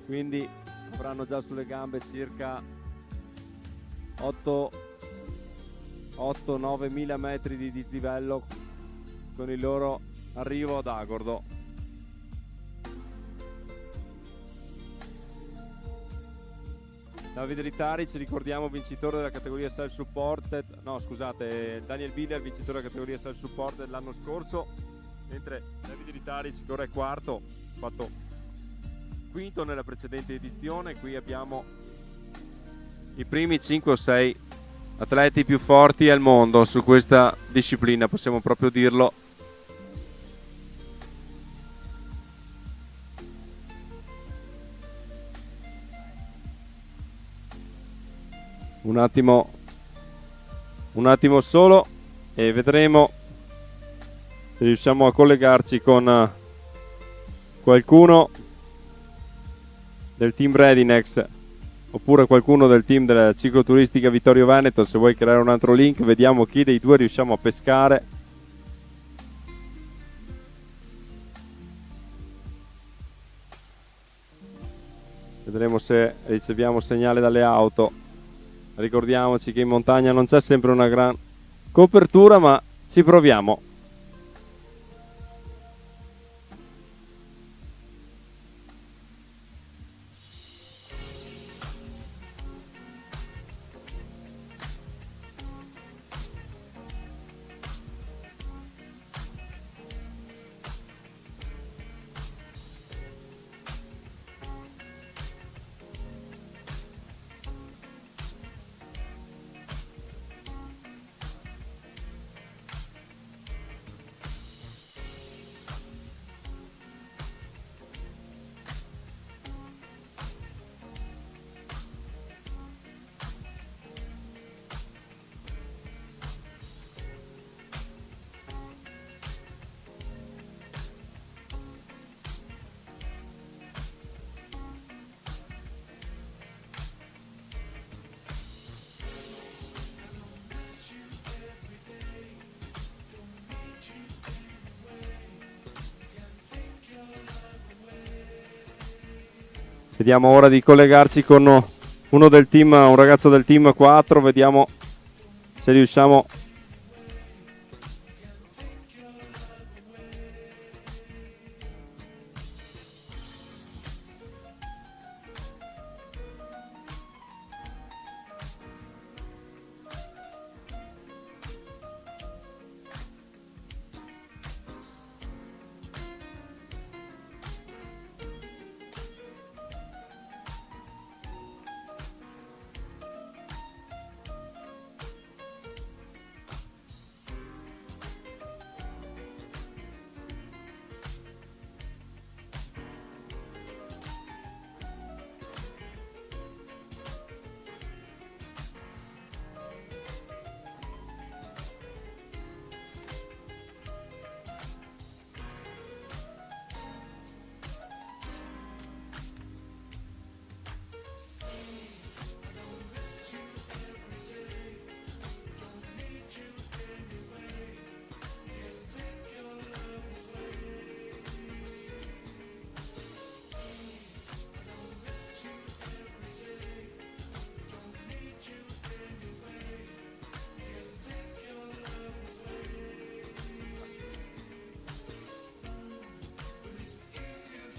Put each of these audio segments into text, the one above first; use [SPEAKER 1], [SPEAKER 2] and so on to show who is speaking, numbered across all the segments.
[SPEAKER 1] quindi avranno già sulle gambe circa 8-9 mila metri di dislivello con il loro arrivo ad Agordo. Davide Ritari, ci ricordiamo, vincitore della categoria Self Supported, no scusate, Daniel Biller, vincitore della categoria Self Supported l'anno scorso, mentre Davide Ritari si corre quarto, fatto quinto nella precedente edizione. Qui abbiamo i primi 5 o 6 atleti più forti al mondo su questa disciplina, possiamo proprio dirlo. Un attimo solo e vedremo se riusciamo a collegarci con qualcuno del team Redinex oppure qualcuno del team della cicloturistica Vittorio Veneto. Se vuoi creare un altro link, vediamo chi dei due riusciamo a pescare. Vedremo se riceviamo segnale dalle auto. Ricordiamoci che in montagna non c'è sempre una gran copertura, ma ci proviamo. Vediamo ora di collegarci con uno del team, un ragazzo del team 4, vediamo se riusciamo.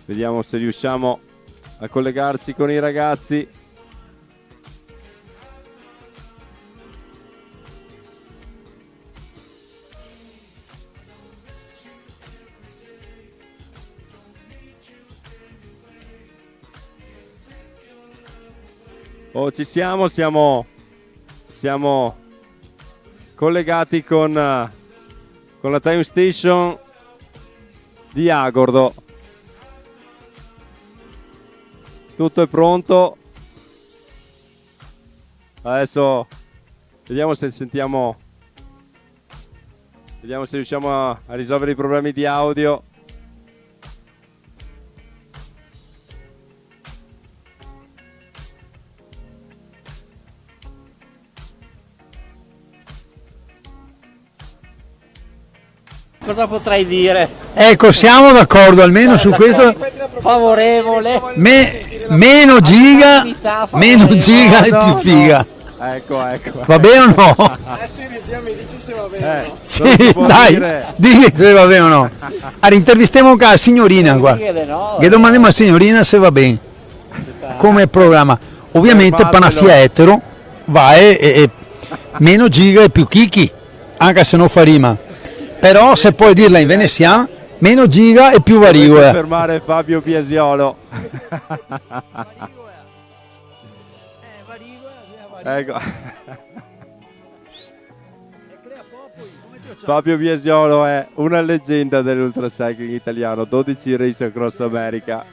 [SPEAKER 1] Vediamo se riusciamo a collegarci con i ragazzi. Oh, ci siamo collegati con la time station di Agordo. Tutto è pronto. Adesso vediamo se riusciamo a risolvere i problemi di audio.
[SPEAKER 2] Cosa potrei dire?
[SPEAKER 3] Ecco, siamo d'accordo almeno su questo.
[SPEAKER 2] favorevole.
[SPEAKER 3] Meno giga e più figa.
[SPEAKER 1] Ecco.
[SPEAKER 3] Va bene o no?
[SPEAKER 4] Adesso in regia mi dici se va bene o no.
[SPEAKER 3] Sì, dai, digli se va bene o no. Allora, intervistiamo la signorina qua. Che domandiamo alla signorina se va bene. Come programma. Ovviamente Panafia etero va e meno giga e più chicchi, anche se non fa rima. Però se puoi dirla in veneziano, meno giga e più varigola.
[SPEAKER 1] Fermare Fabio Biasiolo. Ecco. Fabio Biasiolo è una leggenda dell'ultracycling italiano, 12 race across America,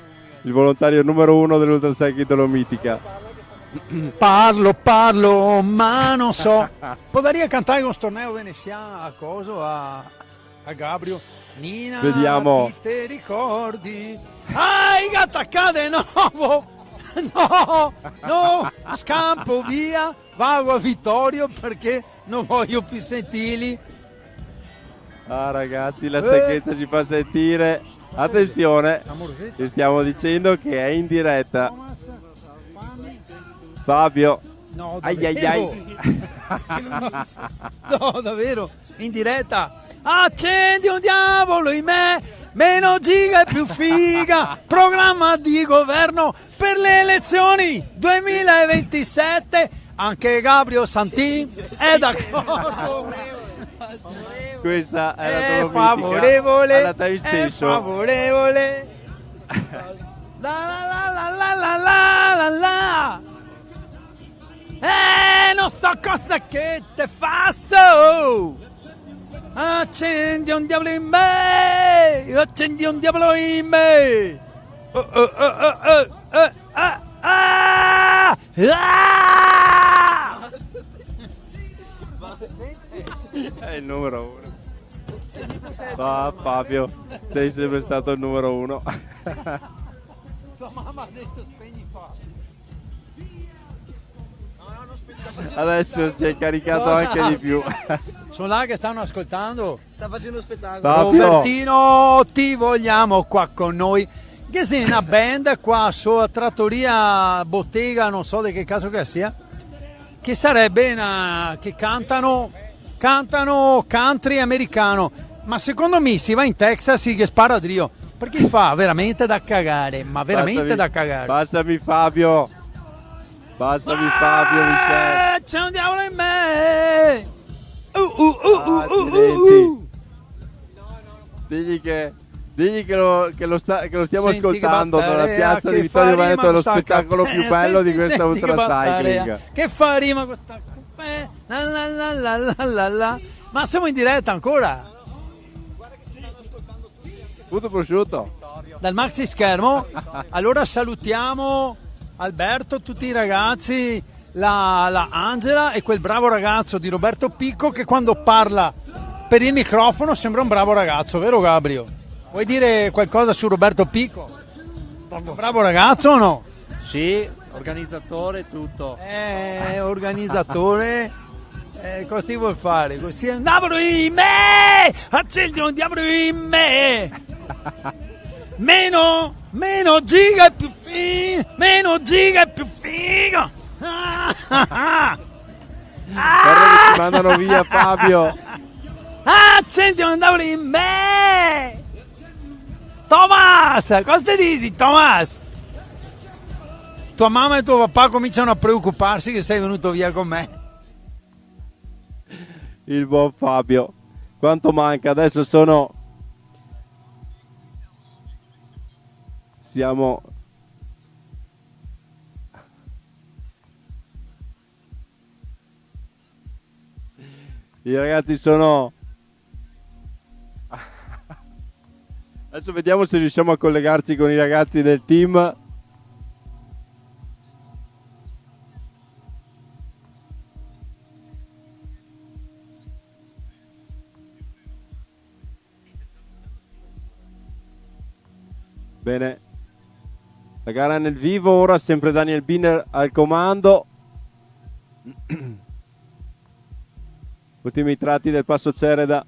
[SPEAKER 1] il volontario numero 1 dell'ultracycling dolomitica.
[SPEAKER 3] Parlo, ma non so. Potrei cantare con torneo veneziano a coso a Gabrio. Nina,
[SPEAKER 1] Vediamo.
[SPEAKER 3] ti te ricordi? Attaccate nuovo! No, scampo via, vago a Vittorio perché non voglio più sentirli.
[SPEAKER 1] Ah ragazzi, la stanchezza ci fa sentire. Attenzione, ti stiamo dicendo che è in diretta. Fabio.
[SPEAKER 3] No,
[SPEAKER 1] ai.
[SPEAKER 3] No, davvero, in diretta. Accendi un diavolo in me, meno giga e più figa, programma di governo per le elezioni 2027, anche Gabriel Santin è d'accordo.
[SPEAKER 1] Questa è la
[SPEAKER 3] favorevole,
[SPEAKER 1] alla time
[SPEAKER 3] è
[SPEAKER 1] station.
[SPEAKER 3] favorevole. La. Non so cosa che te faccio. Accendi un diavolo in me, accendi un diavolo in me.
[SPEAKER 1] È il numero 1. Fabio, sei sempre stato il numero 1.
[SPEAKER 3] Tua mamma ha detto spegni fa.
[SPEAKER 1] Adesso si è caricato anche di più.
[SPEAKER 3] Sono là che stanno ascoltando.
[SPEAKER 4] Sta facendo spettacolo.
[SPEAKER 1] Fabio.
[SPEAKER 3] Robertino, ti vogliamo qua con noi. Che sei una band qua sulla trattoria bottega, non so di che caso che sia, che sarebbe che cantano country americano, ma secondo me si va in Texas e che spara Drio, perché fa veramente da cagare, ma veramente da cagare.
[SPEAKER 1] Passami Fabio. Michele.
[SPEAKER 3] C'è un diavolo in me.
[SPEAKER 1] Digli che lo stiamo
[SPEAKER 3] Senti
[SPEAKER 1] ascoltando
[SPEAKER 3] che
[SPEAKER 1] dalla
[SPEAKER 3] battaglia,
[SPEAKER 1] piazza
[SPEAKER 3] che
[SPEAKER 1] di Vittorio
[SPEAKER 3] fa
[SPEAKER 1] Veneto, è
[SPEAKER 3] rima
[SPEAKER 1] lo
[SPEAKER 3] con sta
[SPEAKER 1] spettacolo più bello di questa
[SPEAKER 3] Senti che
[SPEAKER 1] ultra
[SPEAKER 3] battaglia,
[SPEAKER 1] cycling.
[SPEAKER 3] che fa rima con sta la. Ma siamo in diretta ancora
[SPEAKER 1] Tutto prosciutto.
[SPEAKER 3] dal maxi schermo. Allora salutiamo Alberto, tutti i ragazzi, la Angela e quel bravo ragazzo di Roberto Picco che quando parla per il microfono sembra un bravo ragazzo, vero Gabriel? Vuoi dire qualcosa su Roberto Picco? Bravo ragazzo o no?
[SPEAKER 2] Sì, organizzatore tutto.
[SPEAKER 3] Organizzatore. Cosa ti vuol fare? Così è un diavolo in me! Accendi un diavolo in me! Meno giga e più figa! Meno giga e più figa!
[SPEAKER 1] Guarda che ci mandano via Fabio.
[SPEAKER 3] Accendi un diavolo in me! Thomas! Cosa ti dici, Thomas? Tua mamma e tuo papà cominciano a preoccuparsi che sei venuto via con me.
[SPEAKER 1] Il buon Fabio. Quanto manca? Adesso siamo i ragazzi sono adesso vediamo se riusciamo a collegarci con i ragazzi del team. Bene, la gara nel vivo, ora sempre Daniel Binner al comando. Ultimi tratti del passo Cereda.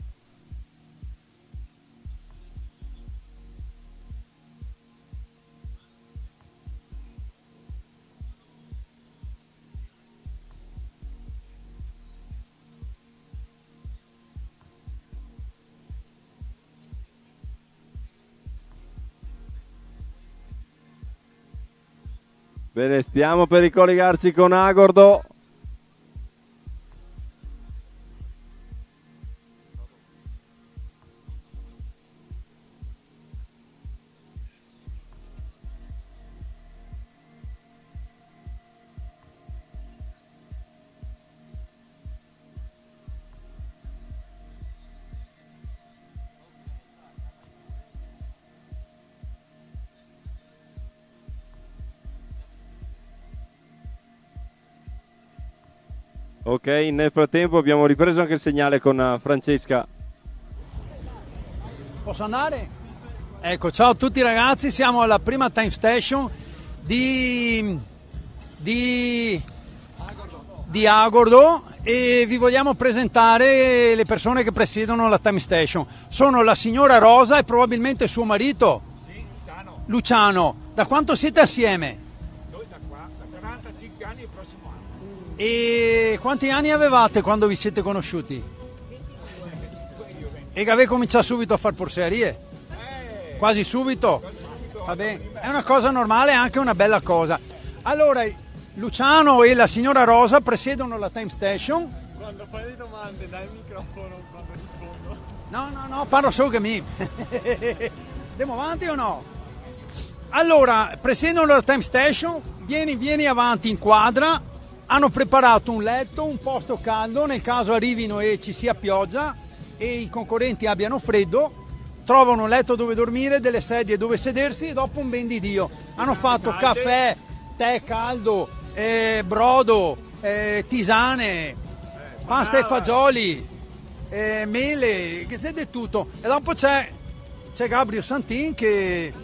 [SPEAKER 1] Bene, stiamo per ricollegarci con Agordo. Ok, nel frattempo abbiamo ripreso anche il segnale con Francesca.
[SPEAKER 3] Posso andare? Ecco, ciao a tutti ragazzi, siamo alla prima time station di Agordo e vi vogliamo presentare le persone che presiedono la time station. Sono la signora Rosa e probabilmente suo marito?
[SPEAKER 5] Sì,
[SPEAKER 3] Luciano. Da quanto siete assieme?
[SPEAKER 5] Noi da 45 anni il prossimo anno.
[SPEAKER 3] E quanti anni avevate quando vi siete conosciuti? E che avete cominciato subito a fare porserie? Quasi subito? Va bene, è una cosa normale, è anche una bella cosa. Allora, Luciano e la signora Rosa presiedono la time station.
[SPEAKER 4] Quando fai le domande dai il microfono quando rispondo.
[SPEAKER 3] No, parlo solo che mi. Andiamo avanti o no? Allora, presiedono la time station, vieni avanti in quadra, hanno preparato un letto, un posto caldo, nel caso arrivino e ci sia pioggia e i concorrenti abbiano freddo, trovano un letto dove dormire, delle sedie dove sedersi e dopo un ben di Dio. Hanno fatto caffè, tè caldo, brodo, tisane, pasta e fagioli, mele, che siete tutto. E dopo c'è Gabriel Santin che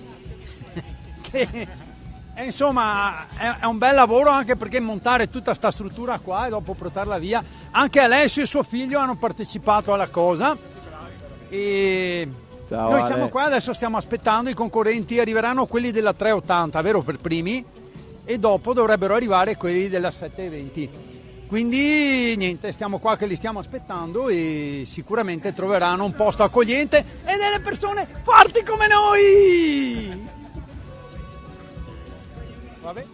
[SPEAKER 3] insomma è un bel lavoro, anche perché montare tutta sta struttura qua e dopo portarla via. Anche Alessio e suo figlio hanno partecipato alla cosa e
[SPEAKER 1] Ciao,
[SPEAKER 3] noi
[SPEAKER 1] Ale.
[SPEAKER 3] siamo qua, adesso stiamo aspettando, i concorrenti arriveranno, quelli della 380, vero, per primi, e dopo dovrebbero arrivare quelli della 720. Quindi niente, stiamo qua che li stiamo aspettando e sicuramente troveranno un posto accogliente e delle persone forti come noi. Vabbè.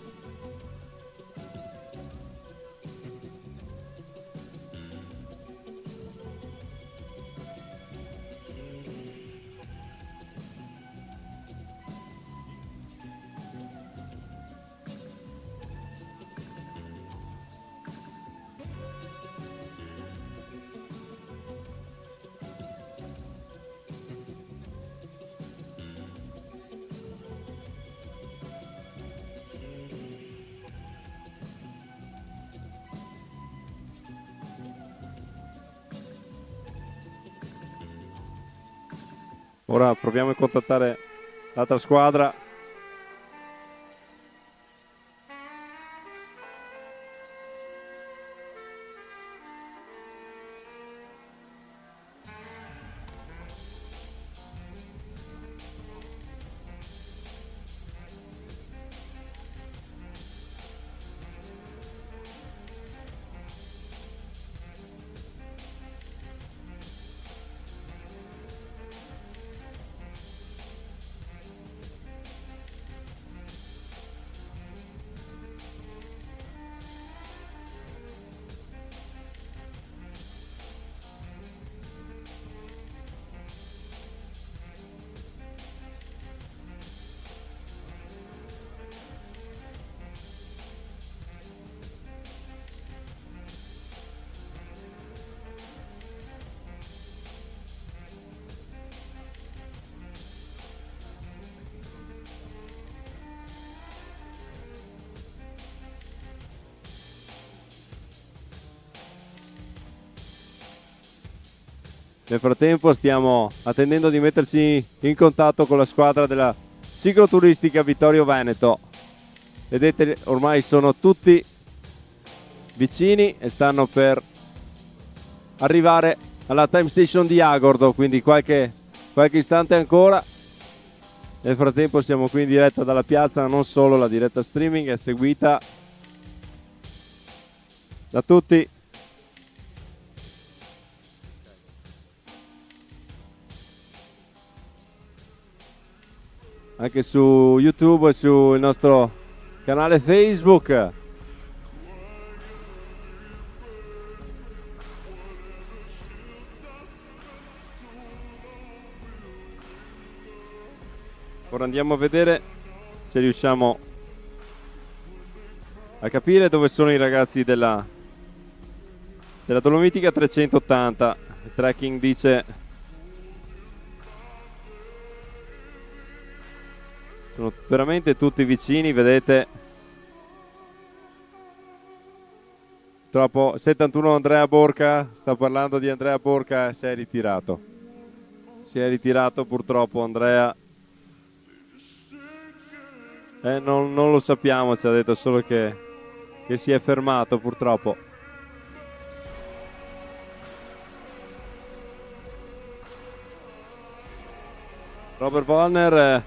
[SPEAKER 1] Ora proviamo a contattare l'altra squadra. Nel frattempo stiamo attendendo di metterci in contatto con la squadra della cicloturistica Vittorio Veneto. Vedete, ormai sono tutti vicini e stanno per arrivare alla time station di Agordo, quindi qualche istante ancora. Nel frattempo siamo qui in diretta dalla piazza, non solo, la diretta streaming è seguita da tutti. Anche su YouTube e sul nostro canale Facebook. Ora andiamo a vedere se riusciamo a capire dove sono i ragazzi della Dolomitica 380. Il tracking dice sono veramente tutti vicini, vedete. Troppo 71 Andrea Borca, sta parlando di Andrea Borca, si è ritirato purtroppo Andrea. Non lo sappiamo, ci ha detto solo che si è fermato purtroppo. Robert Wallner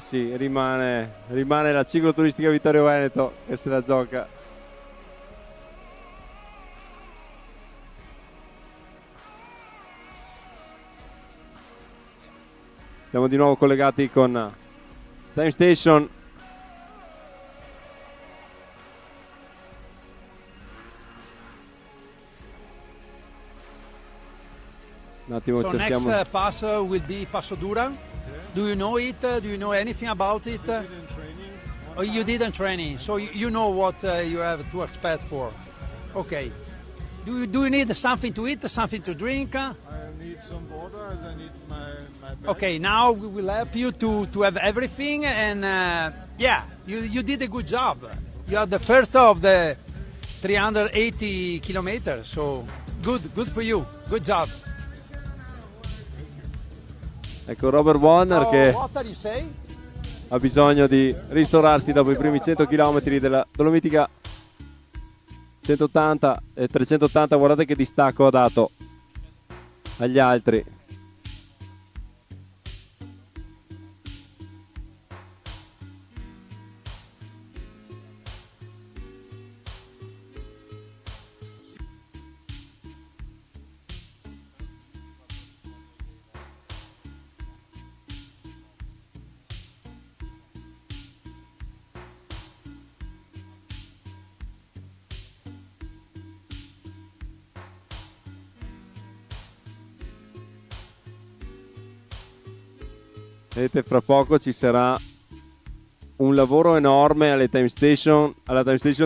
[SPEAKER 1] sì, rimane la cicloturistica Vittorio Veneto che se la gioca. Siamo di nuovo collegati con Time Station. Un attimo,
[SPEAKER 3] So
[SPEAKER 1] cerchiamo.
[SPEAKER 3] next pass will be Passo Duran. Do you know it? Do you know anything about it? Oh, you didn't training, so you know what you have to expect for. Okay. Do you need something to eat, something to drink?
[SPEAKER 5] I need some water and I need my bag.
[SPEAKER 3] Okay, now we will help you to have everything, and yeah, you did a good job. You are the first of the 380 kilometers, so good for you. Good job.
[SPEAKER 1] Ecco Robert Warner che
[SPEAKER 3] What are you saying?
[SPEAKER 1] ha bisogno di ristorarsi dopo i primi 100 km della Dolomitica 180 e 380. Guardate che distacco ha dato agli altri. Vedete, fra poco ci sarà un lavoro enorme alla Time Station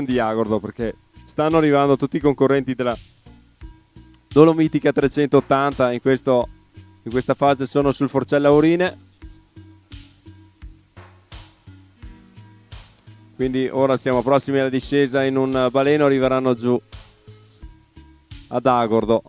[SPEAKER 1] di Agordo, perché stanno arrivando tutti i concorrenti della Dolomitica 380 in questa fase, sono sul Forcella Aurine. Quindi ora siamo prossimi alla discesa in un baleno, arriveranno giù ad Agordo.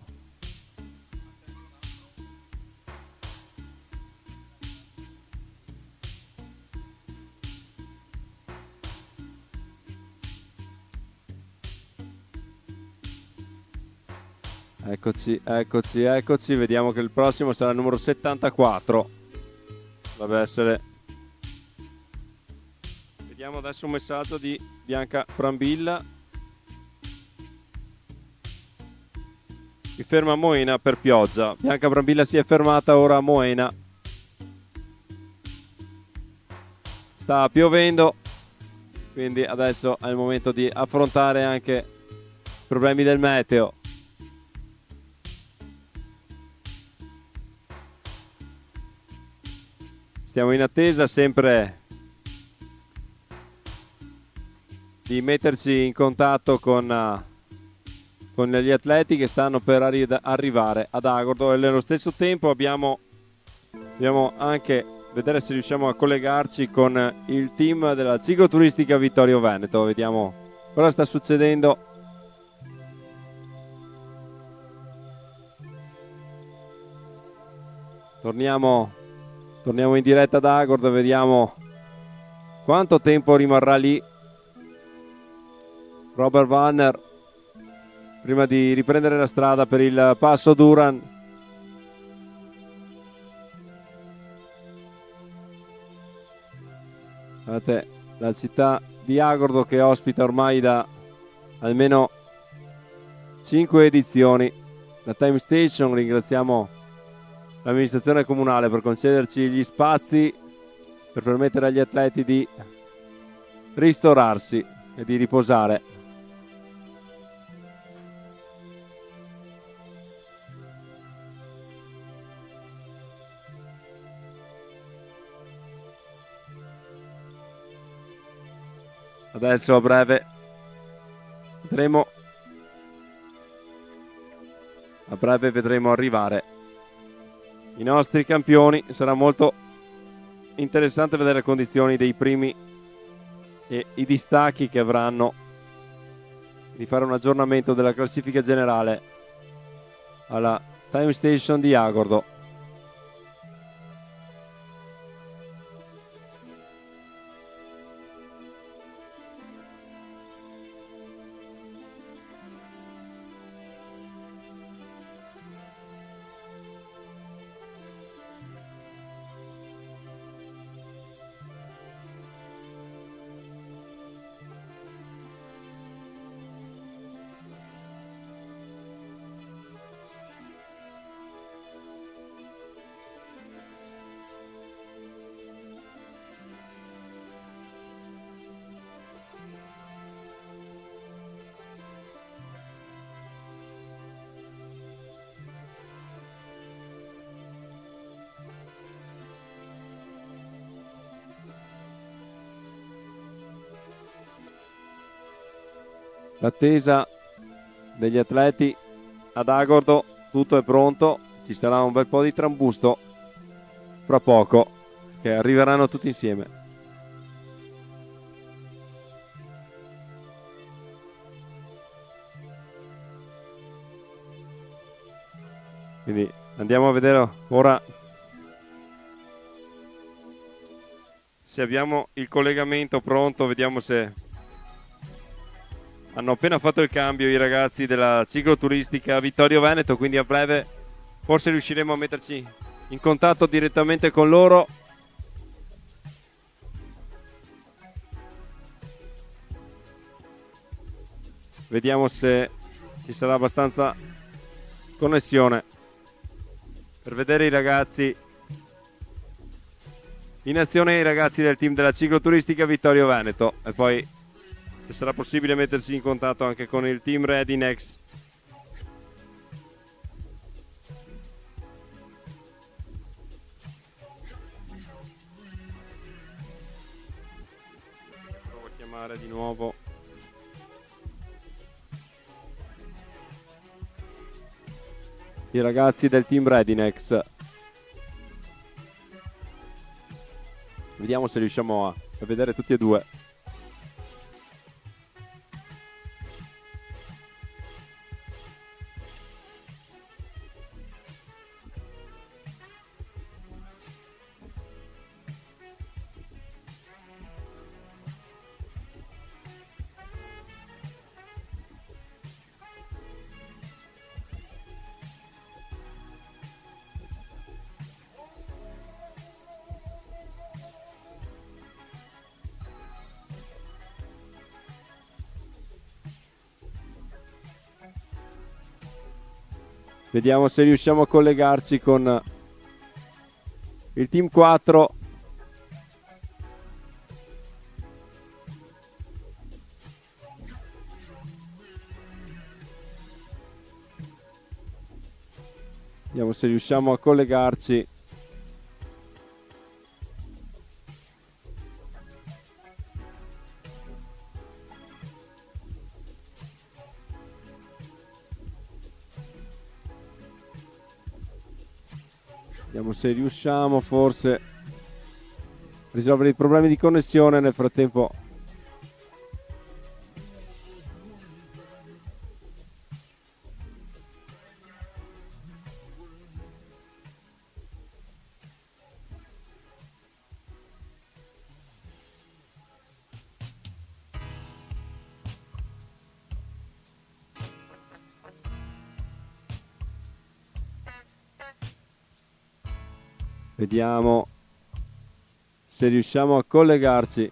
[SPEAKER 1] Eccoci, vediamo che il prossimo sarà il numero 74. Dovrebbe essere. Vediamo adesso un messaggio di Bianca Brambilla. Si ferma a Moena per pioggia. Bianca Brambilla si è fermata ora a Moena. Sta piovendo, quindi adesso è il momento di affrontare anche i problemi del meteo. Stiamo in attesa sempre di metterci in contatto con gli atleti che stanno per arrivare ad Agordo, e nello stesso tempo dobbiamo anche vedere se riusciamo a collegarci con il team della cicloturistica Vittorio Veneto. Vediamo cosa sta succedendo. Torniamo in diretta ad Agordo e vediamo quanto tempo rimarrà lì Robert Warner prima di riprendere la strada per il Passo Duran. Guardate la città di Agordo che ospita ormai da almeno 5 edizioni. La Time Station, ringraziamo l'amministrazione comunale per concederci gli spazi per permettere agli atleti di ristorarsi e di riposare. Adesso a breve vedremo arrivare i nostri campioni. Sarà molto interessante vedere le condizioni dei primi e i distacchi che avranno di fare un aggiornamento della classifica generale alla Time Station di Agordo. L'attesa degli atleti ad Agordo, tutto è pronto, ci sarà un bel po' di trambusto fra poco, che arriveranno tutti insieme. Quindi andiamo a vedere ora se abbiamo il collegamento pronto, vediamo se hanno appena fatto il cambio i ragazzi della cicloturistica Vittorio Veneto, quindi a breve forse riusciremo a metterci in contatto direttamente con loro. Vediamo se ci sarà abbastanza connessione per vedere i ragazzi in azione, i ragazzi del team della cicloturistica Vittorio Veneto, e poi se sarà possibile mettersi in contatto anche con il team Ready Next. Provo a chiamare di nuovo i ragazzi del team Ready Next. Vediamo se riusciamo a vedere tutti e due. Vediamo se riusciamo a collegarci con il team 4. Vediamo se riusciamo a collegarci. Vediamo se riusciamo forse a risolvere i problemi di connessione. Nel frattempo vediamo se riusciamo a collegarci.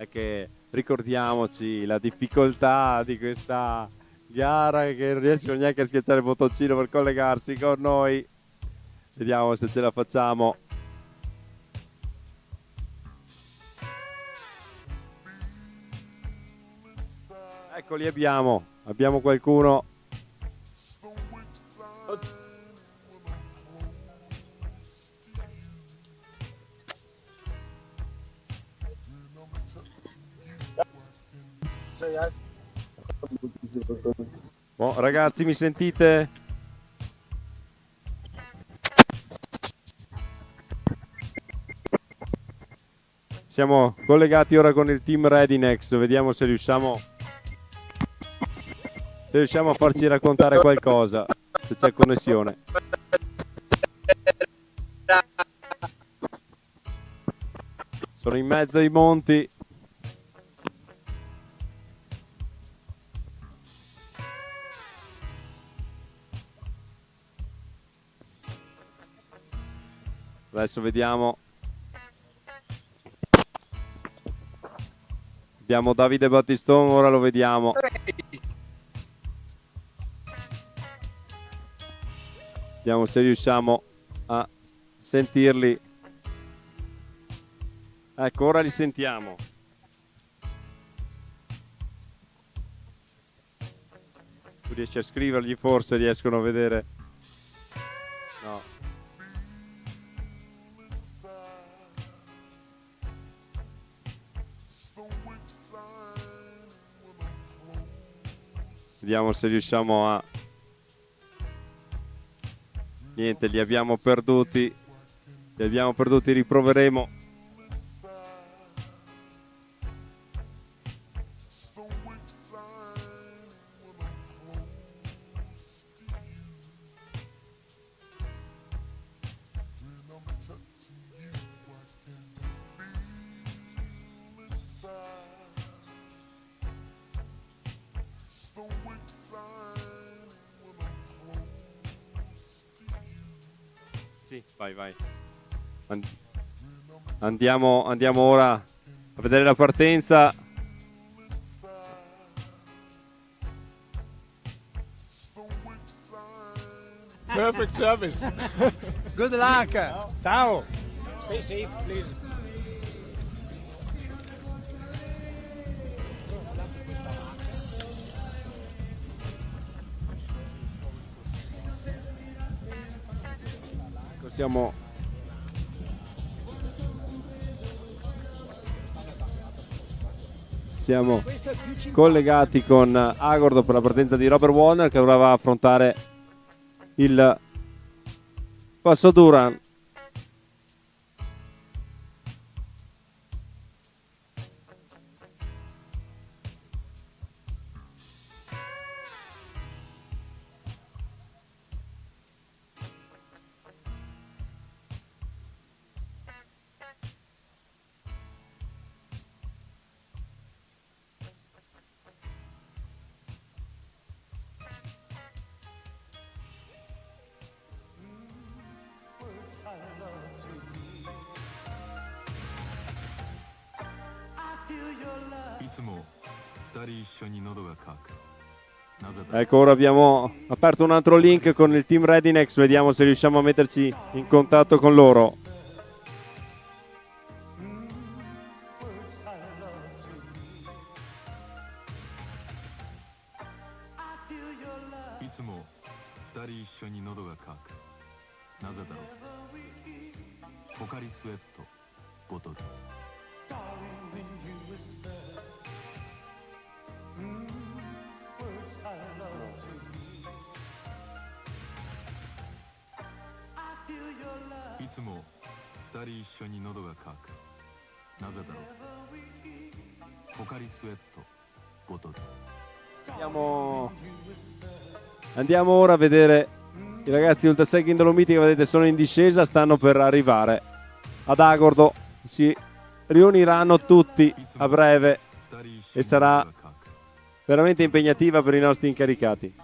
[SPEAKER 1] è che ricordiamoci la difficoltà di questa gara, che non riescono neanche a schiacciare il bottoncino per collegarsi con noi. Vediamo se ce la facciamo. Eccoli, abbiamo qualcuno. Oh, ragazzi, mi sentite? Siamo collegati ora con il team Readinex, vediamo se riusciamo a farci raccontare qualcosa, se c'è connessione. Sono in mezzo ai monti. Adesso vediamo. Abbiamo Davide Battistone, ora lo vediamo. Vediamo se riusciamo a sentirli. Ecco, ora li sentiamo. Tu riesci a scrivergli, forse riescono a vedere. No. Vediamo se riusciamo a... Niente, li abbiamo perduti, riproveremo. Sì, vai. Andiamo ora a vedere la partenza.
[SPEAKER 4] Perfect service.
[SPEAKER 3] Good luck. Ciao. Stay safe, please.
[SPEAKER 1] Siamo collegati con Agordo per la partenza di Robert Warner, che dovrà affrontare il Passo Duran. Ecco, ora abbiamo aperto un altro link con il team Readinex, vediamo se riusciamo a metterci in contatto con loro. Andiamo ora a vedere i ragazzi di Ultrasec in Dolomiti, che vedete sono in discesa, stanno per arrivare ad Agordo. Si riuniranno tutti a breve e sarà veramente impegnativa per i nostri incaricati.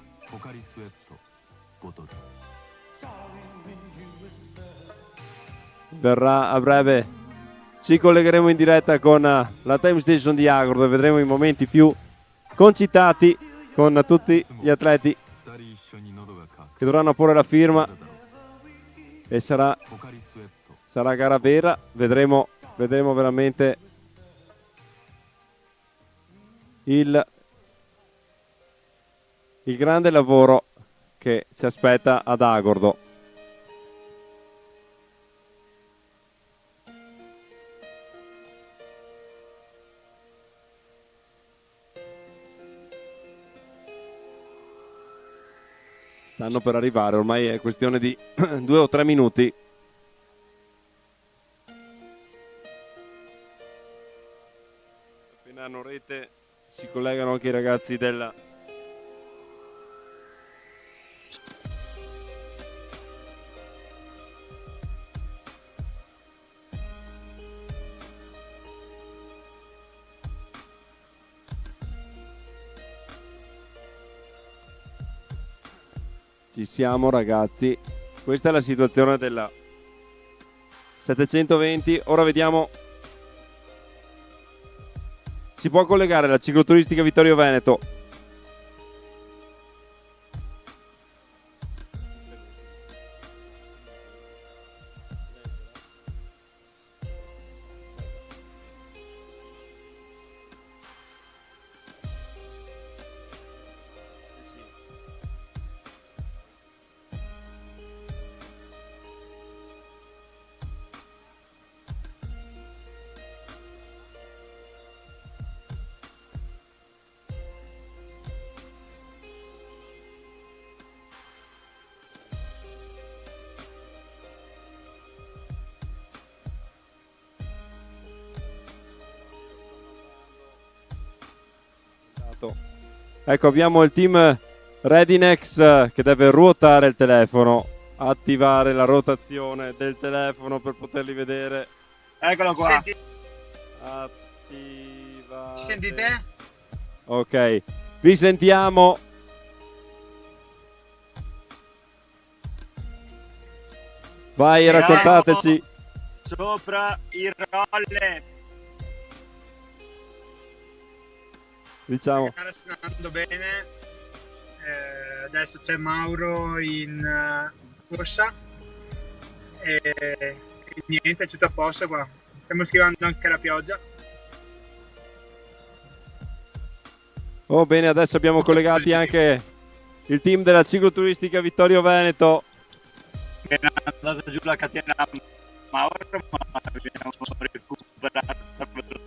[SPEAKER 1] Verrà a breve, ci collegheremo in diretta con la time station di Agordo e vedremo i momenti più concitati con tutti gli atleti che dovranno porre la firma e sarà gara vera. Vedremo veramente il grande lavoro che ci aspetta ad Agordo. Stanno per arrivare, ormai è questione di 2 o 3 minuti. Appena hanno rete si collegano anche i ragazzi della Ci siamo ragazzi, questa è la situazione della 720. Ora vediamo, si può collegare la cicloturistica Vittorio Veneto. Ecco, abbiamo il team Redinex che deve ruotare il telefono, attivare la rotazione del telefono per poterli vedere.
[SPEAKER 4] Eccolo qua.
[SPEAKER 1] Attivate.
[SPEAKER 6] Ci sentite?
[SPEAKER 1] Ok, vi sentiamo. Vai, raccontateci.
[SPEAKER 4] Sopra il rolle.
[SPEAKER 1] Diciamo.
[SPEAKER 6] Sta andando bene. Adesso c'è Mauro in corsa. E niente, è tutto a posto qua. Stiamo schivando anche la pioggia.
[SPEAKER 1] Oh bene, adesso abbiamo collegati anche il team della cicloturistica Vittorio Veneto.
[SPEAKER 4] È andata giù la catena Mauro, ma abbiamo recuperato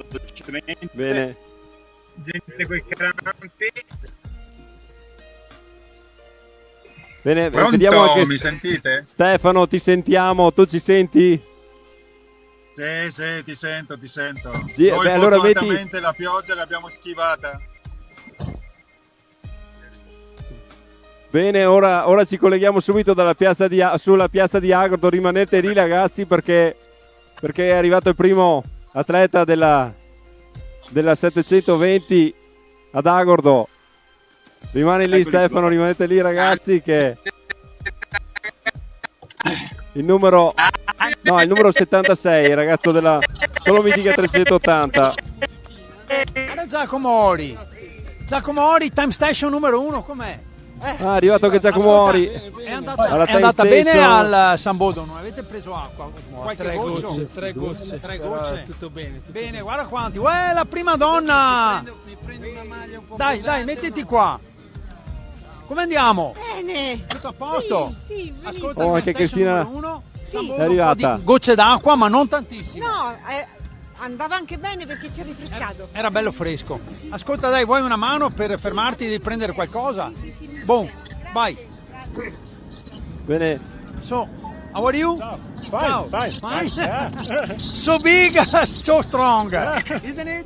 [SPEAKER 4] velocemente.
[SPEAKER 1] Bene.
[SPEAKER 6] Gente coi crampi.
[SPEAKER 1] Bene,
[SPEAKER 5] Pronto?
[SPEAKER 1] vediamo anche
[SPEAKER 5] Mi sentite?
[SPEAKER 1] Stefano, ti sentiamo, tu ci senti?
[SPEAKER 5] Sì, ti sento.
[SPEAKER 1] Sì,
[SPEAKER 5] Noi
[SPEAKER 1] beh, allora
[SPEAKER 5] fortunatamente la pioggia l'abbiamo schivata.
[SPEAKER 1] Bene, ora ci colleghiamo subito sulla piazza di Agordo. Rimanete lì ragazzi perché è arrivato il primo atleta della 720 ad Agordo. Rimane lì Stefano, rimanete lì ragazzi che il numero 76, il ragazzo della Dolomitica 380.
[SPEAKER 3] Guarda Giacomo Ori, time station numero 1, com'è?
[SPEAKER 1] È arrivato anche Giacomo Ori.
[SPEAKER 3] È
[SPEAKER 1] Alla time
[SPEAKER 3] andata bene
[SPEAKER 1] station.
[SPEAKER 3] al San Bodo, non avete preso acqua? Qualche goccio?
[SPEAKER 2] Tre gocce. Tutto bene.
[SPEAKER 3] Bene, guarda quanti. Uè, la prima donna!
[SPEAKER 2] Mi prendo una maglia un po'
[SPEAKER 3] Dai, mettiti qua. Come andiamo?
[SPEAKER 7] Bene.
[SPEAKER 3] Tutto a posto?
[SPEAKER 7] Sì, benissimo.
[SPEAKER 3] Ascolta,
[SPEAKER 1] Oh,
[SPEAKER 3] il
[SPEAKER 1] anche
[SPEAKER 3] time station
[SPEAKER 1] Cristina
[SPEAKER 3] numero 1, San
[SPEAKER 7] Sì.
[SPEAKER 3] Bodo,
[SPEAKER 1] è arrivata.
[SPEAKER 3] un po' di gocce d'acqua, ma non tantissimo.
[SPEAKER 7] No, andava anche bene perché ci ha rinfrescato.
[SPEAKER 3] Era bello fresco. Ascolta, dai, vuoi una mano per fermarti di prendere qualcosa? Boom, vai.
[SPEAKER 1] Bene.
[SPEAKER 3] So, how are you?
[SPEAKER 5] Fine,
[SPEAKER 3] Fine. So big, so strong, isn't it?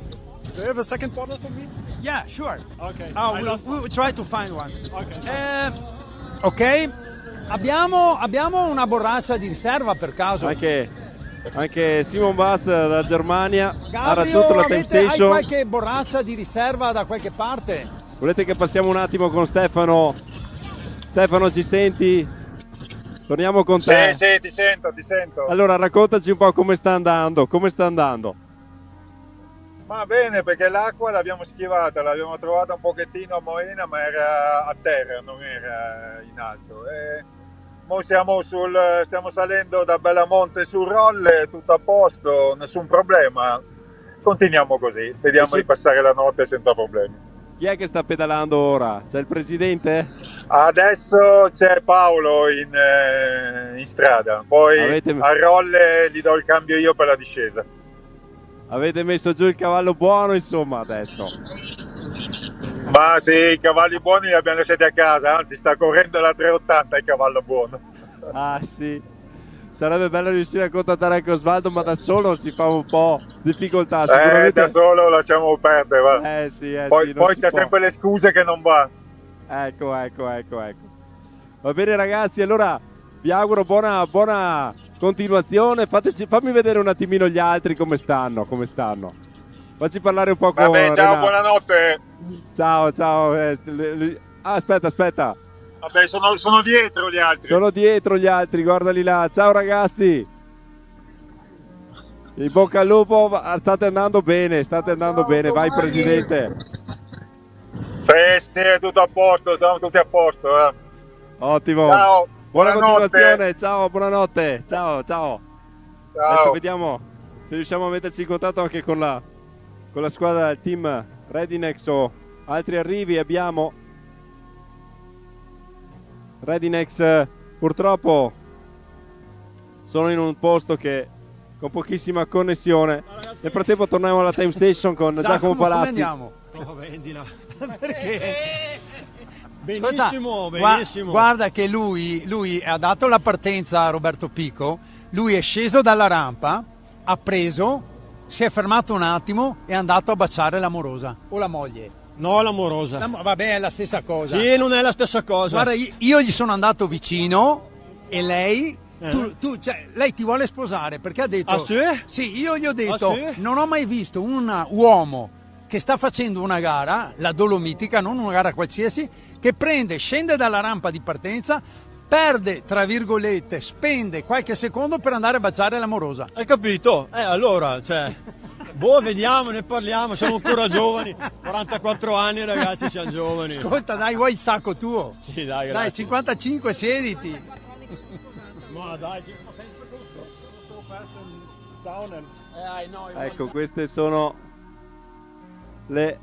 [SPEAKER 5] Do you have a second bottle for me?
[SPEAKER 3] Yeah, sure.
[SPEAKER 5] Okay.
[SPEAKER 3] We'll try to find one. Ok, abbiamo una borraccia di riserva per caso.
[SPEAKER 1] Anche Simon Batz dalla Germania ha
[SPEAKER 3] Gabriel,
[SPEAKER 1] raggiunto la time
[SPEAKER 3] hai
[SPEAKER 1] station.
[SPEAKER 3] qualche borraccia di riserva da qualche parte?
[SPEAKER 1] Volete che passiamo un attimo con Stefano? Stefano, ci senti? Torniamo con te.
[SPEAKER 5] Sì, ti sento.
[SPEAKER 1] Allora, raccontaci un po' come sta andando.
[SPEAKER 5] Ma bene, perché l'acqua l'abbiamo schivata, l'abbiamo trovata un pochettino a Moena, ma era a terra, non era in alto. E mo stiamo salendo da Bellamonte sul Rolle, tutto a posto, nessun problema. Continuiamo così, vediamo di passare la notte senza problemi.
[SPEAKER 1] Chi è che sta pedalando ora? C'è il presidente?
[SPEAKER 5] Adesso c'è Paolo in strada, poi al Rolle gli do il cambio io per la discesa.
[SPEAKER 1] Avete messo giù il cavallo buono, insomma, adesso.
[SPEAKER 5] Ma sì, i cavalli buoni li abbiamo lasciati a casa, anzi sta correndo la 380 il cavallo buono.
[SPEAKER 1] Ah sì, sarebbe bello riuscire a contattare anche Osvaldo, ma da solo si fa un po' difficoltà. Sicuramente...
[SPEAKER 5] Da solo lasciamo perdere, va. Poi c'è sempre le scuse che non va.
[SPEAKER 1] Ecco. Va bene ragazzi, allora vi auguro buona continuazione. Fammi vedere un attimino gli altri come stanno. Facci parlare un po' con
[SPEAKER 5] Vabbè, ciao,
[SPEAKER 1] Renato.
[SPEAKER 5] buonanotte.
[SPEAKER 1] Ciao. Aspetta.
[SPEAKER 5] Vabbè, sono dietro gli altri.
[SPEAKER 1] Sono dietro gli altri, guardali là. Ciao ragazzi. In bocca al lupo, state andando bene. Vai presidente.
[SPEAKER 5] Sì, è tutto a posto, siamo tutti a posto.
[SPEAKER 1] Ottimo.
[SPEAKER 5] Ciao.
[SPEAKER 1] Buona
[SPEAKER 5] Buonanotte.
[SPEAKER 1] continuazione. Ciao, buonanotte. Ciao. Adesso vediamo se riusciamo a metterci in contatto anche con la squadra del team Redinex o altri arrivi. Abbiamo Redinex, purtroppo sono in un posto che con pochissima connessione. Nel frattempo torniamo alla Time Station con Giacomo Palazzi.
[SPEAKER 3] Come andiamo?
[SPEAKER 2] Vendila.
[SPEAKER 3] Perché?
[SPEAKER 2] Benissimo.
[SPEAKER 3] Guarda che lui ha dato la partenza a Roberto Pico, lui è sceso dalla rampa, ha preso, si è fermato un attimo e è andato a baciare l'amorosa o la moglie.
[SPEAKER 2] No, l'amorosa.
[SPEAKER 3] Vabbè, è la stessa cosa.
[SPEAKER 2] Sì, non è la stessa cosa.
[SPEAKER 3] Guarda, io gli sono andato vicino e lei... lei ti vuole sposare perché ha detto...
[SPEAKER 2] Ah sì?
[SPEAKER 3] Sì, io gli ho detto,
[SPEAKER 2] Ah, sì?
[SPEAKER 3] non ho mai visto un uomo che sta facendo una gara, la Dolomitica, non una gara qualsiasi, che scende dalla rampa di partenza, perde, tra virgolette, spende qualche secondo per andare a baciare l'amorosa.
[SPEAKER 2] Hai capito? Allora, vediamo, ne parliamo, siamo ancora giovani, 44 anni ragazzi, siamo giovani.
[SPEAKER 3] Ascolta, dai, vuoi il sacco tuo?
[SPEAKER 2] Sì, dai, grazie.
[SPEAKER 3] Dai, 55, siediti.
[SPEAKER 2] Ma dai,
[SPEAKER 1] Ecco, queste sono le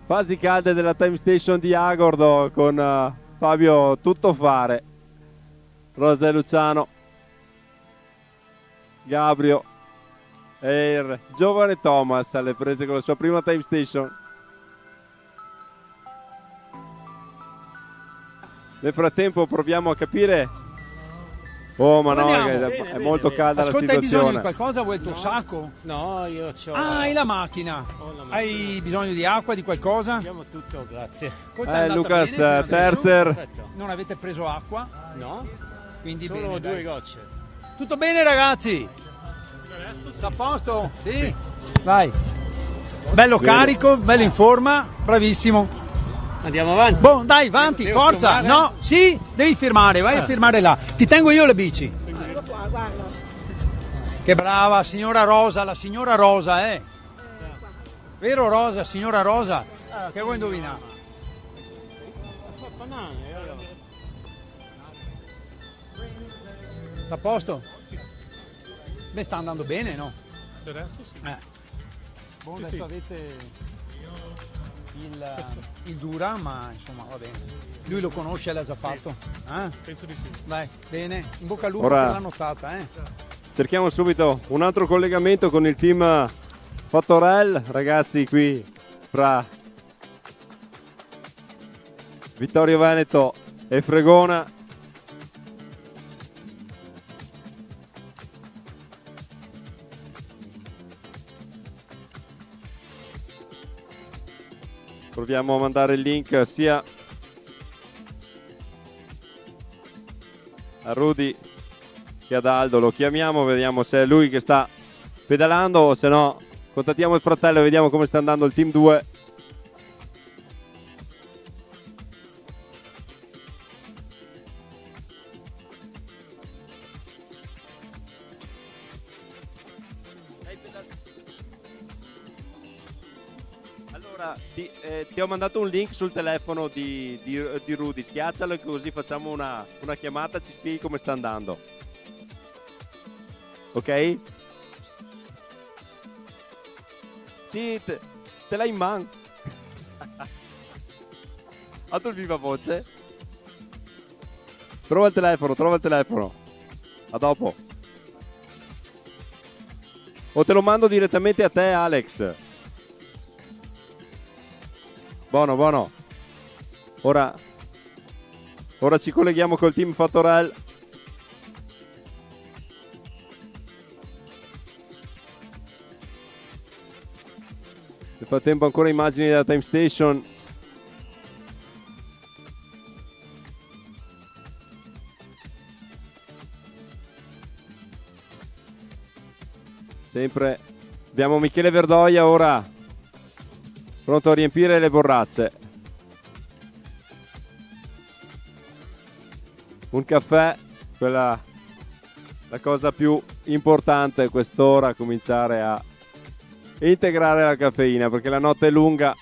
[SPEAKER 1] fasi calde della Time Station di Agordo con Fabio Tuttofare, Rosa Luciano, Gabrio e il giovane Thomas alle prese con la sua prima Time Station. Nel frattempo proviamo a capire. Oh, ma no, è molto calda la situazione.
[SPEAKER 3] Ascolta, hai bisogno di qualcosa? Vuoi il tuo sacco?
[SPEAKER 2] No, io c'ho...
[SPEAKER 3] Ah, hai la macchina. Hai bisogno di acqua, di qualcosa?
[SPEAKER 2] Abbiamo tutto, grazie.
[SPEAKER 1] Lucas Terzer.
[SPEAKER 3] Non avete preso acqua?
[SPEAKER 2] No,
[SPEAKER 3] quindi
[SPEAKER 2] solo
[SPEAKER 3] bene,
[SPEAKER 2] 2 gocce.
[SPEAKER 3] Tutto bene ragazzi? A posto? Sì. Vai. Bello carico, bello in forma, bravissimo.
[SPEAKER 2] Andiamo avanti.
[SPEAKER 3] Boh, dai, avanti,
[SPEAKER 2] Devo
[SPEAKER 3] forza.
[SPEAKER 2] firmare?
[SPEAKER 3] No, sì, devi firmare, vai a firmare là. Ti tengo io le bici.
[SPEAKER 7] Guarda.
[SPEAKER 3] Che brava, signora Rosa, la signora Rosa, Vero Rosa, signora Rosa? Che vuoi indovinare? Sta a posto? Beh, sta andando bene, no?
[SPEAKER 4] Adesso sì.
[SPEAKER 3] Buon adesso avete il Dura, ma insomma va bene. Lui lo conosce, l'ha già fatto?
[SPEAKER 4] Penso di sì.
[SPEAKER 3] Vai, bene. In bocca al lupo
[SPEAKER 1] Ora
[SPEAKER 3] per la nottata,
[SPEAKER 1] cerchiamo subito un altro collegamento con il team Fattorel, ragazzi, qui fra Vittorio Veneto e Fregona. Proviamo a mandare il link sia a Rudy che ad Aldo. Lo chiamiamo, vediamo se è lui che sta pedalando o se no contattiamo il fratello e vediamo come sta andando il team 2. Allora, ti ho mandato un link sul telefono di Rudy, schiaccialo così facciamo una chiamata, ci spieghi come sta andando. Ok? Sì, te l'hai in man. Ha tu il viva voce? Trova il telefono. A dopo. O te lo mando direttamente a te, Alex. Buono. Ora ci colleghiamo col team Fattorel. Nel frattempo ancora immagini della Time Station. Sempre abbiamo Michele Verdoia ora pronto a riempire le borracce. Un caffè, quella la cosa più importante a quest'ora, cominciare a integrare la caffeina perché la notte è lunga.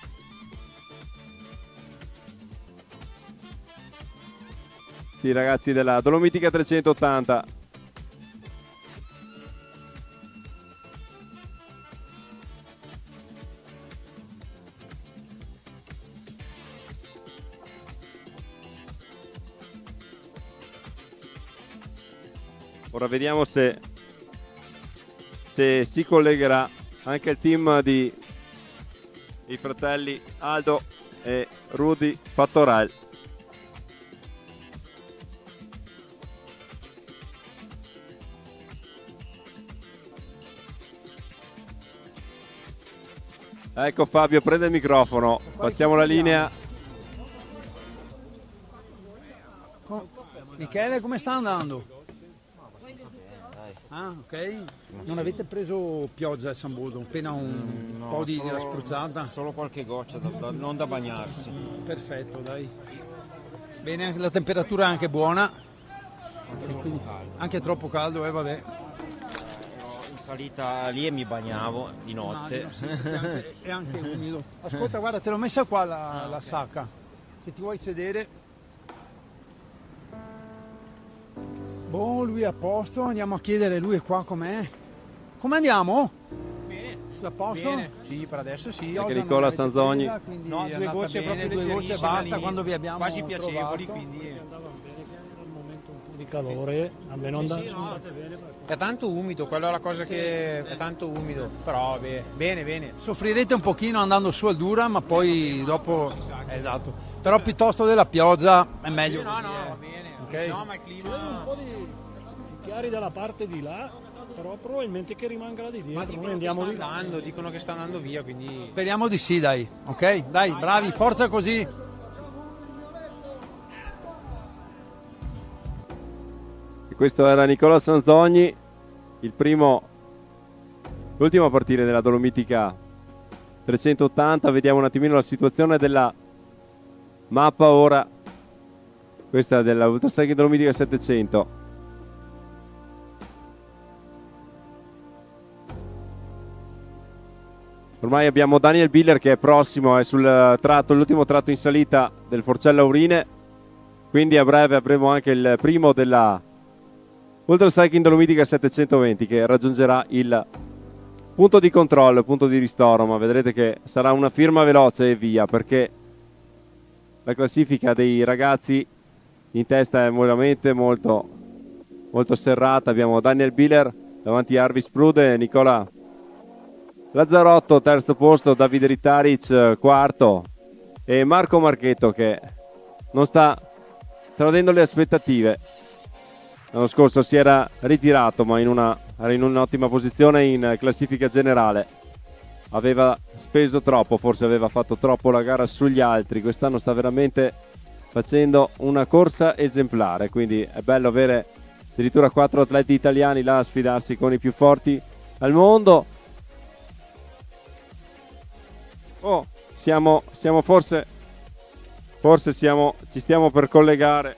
[SPEAKER 1] Sì, ragazzi della Dolomitica 380. Ora vediamo se si collegherà anche il team di i fratelli Aldo e Rudy Fattorel. Ecco Fabio, prende il microfono, passiamo la linea.
[SPEAKER 3] Michele, come sta andando? Ah, ok. Non avete preso pioggia a San Bodo? Appena un po' di
[SPEAKER 8] solo-
[SPEAKER 3] spruzzata?
[SPEAKER 8] Solo qualche goccia, non da bagnarsi.
[SPEAKER 3] Perfetto, dai. Bene, anche la temperatura è anche buona. Anche troppo caldo, vabbè.
[SPEAKER 8] Ero in salita lì e mi bagnavo di notte.
[SPEAKER 3] Immagino, sì, perché è anche umido. Ascolta, guarda, te l'ho messa qua la sacca. Se ti vuoi sedere. Boh, lui è a posto, andiamo a chiedere lui è qua com'è. Come andiamo?
[SPEAKER 4] Bene.
[SPEAKER 3] A posto?
[SPEAKER 4] Bene. Sì, per adesso sì.
[SPEAKER 1] Anche Nicola Sanzoni.
[SPEAKER 4] No, due gocce proprio
[SPEAKER 3] due gocce
[SPEAKER 4] leggerissime
[SPEAKER 3] basta
[SPEAKER 4] lì,
[SPEAKER 3] quando vi abbiamo
[SPEAKER 4] quasi piacevoli,
[SPEAKER 3] trovato.
[SPEAKER 4] quindi
[SPEAKER 9] Di calore, a me non dà.
[SPEAKER 4] è tanto umido, quella è la cosa che è tanto umido, però bene.
[SPEAKER 3] Soffrirete un pochino andando su al Dura, ma poi dopo esatto. Però piuttosto della pioggia è meglio.
[SPEAKER 4] No,
[SPEAKER 3] così,
[SPEAKER 4] va bene.
[SPEAKER 3] Ok.
[SPEAKER 4] No, ma il clima
[SPEAKER 9] Un po' di chiari dalla parte di là, però probabilmente che rimanga di dietro. Noi andiamo di là.
[SPEAKER 4] dicono che sta andando via, quindi
[SPEAKER 3] Speriamo di sì, dai. Ok? Dai, bravi, forza così.
[SPEAKER 1] E questo era Nicola Sanzogni, l'ultimo a partire della Dolomitica 380. Vediamo un attimino la situazione della mappa ora. Questa è della Ultracycling Dolomitica 700. Ormai abbiamo Daniel Biller che è prossimo, è sul tratto, l'ultimo tratto in salita del Forcella Aurine. Quindi a breve avremo anche il primo della Ultracycling Dolomitica 720 che raggiungerà il punto di controllo, punto di ristoro, ma vedrete che sarà una firma veloce e via, perché la classifica dei ragazzi in testa è veramente molto serrata. Abbiamo Daniel Biller davanti a Arvis Prude, Nicola Lazzarotto terzo posto, Davide Ritaric quarto e Marco Marchetto che non sta tradendo le aspettative. L'anno scorso si era ritirato, ma era in un'ottima posizione in classifica generale. Aveva speso troppo, forse aveva fatto troppo la gara sugli altri. Quest'anno sta veramente facendo una corsa esemplare, quindi è bello avere addirittura 4 atleti italiani là a sfidarsi con i più forti al mondo. Oh, siamo forse ci stiamo per collegare.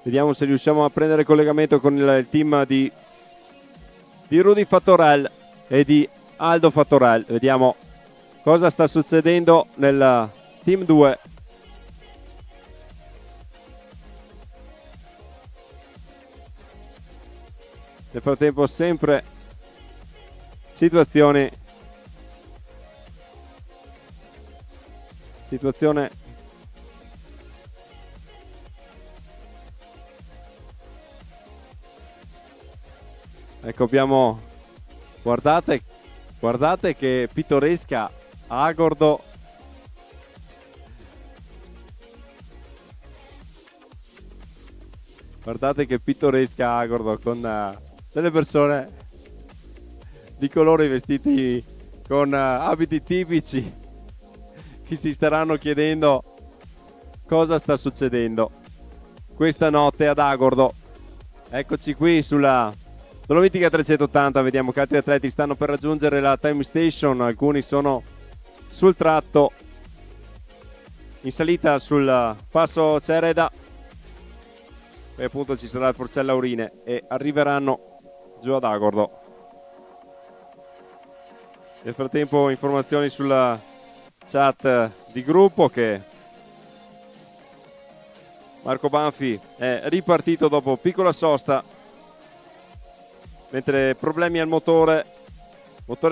[SPEAKER 1] Vediamo se riusciamo a prendere collegamento con il team di Rudy Fattorell e di Aldo Fattorell. Vediamo cosa sta succedendo nel team 2. Nel frattempo sempre situazione ecco, abbiamo guardate che pittoresca Agordo. Guardate che pittoresca Agordo con delle persone di colore vestiti con abiti tipici che si staranno chiedendo cosa sta succedendo questa notte ad Agordo. Eccoci qui sulla Dolomitica 380, vediamo che altri atleti stanno per raggiungere la time station, alcuni sono sul tratto in salita sul passo Cereda, poi appunto ci sarà il Forcella Aurine e arriveranno giù ad Agordo. Nel frattempo informazioni sulla chat di gruppo che Marco Banfi è ripartito dopo piccola sosta, mentre problemi al motore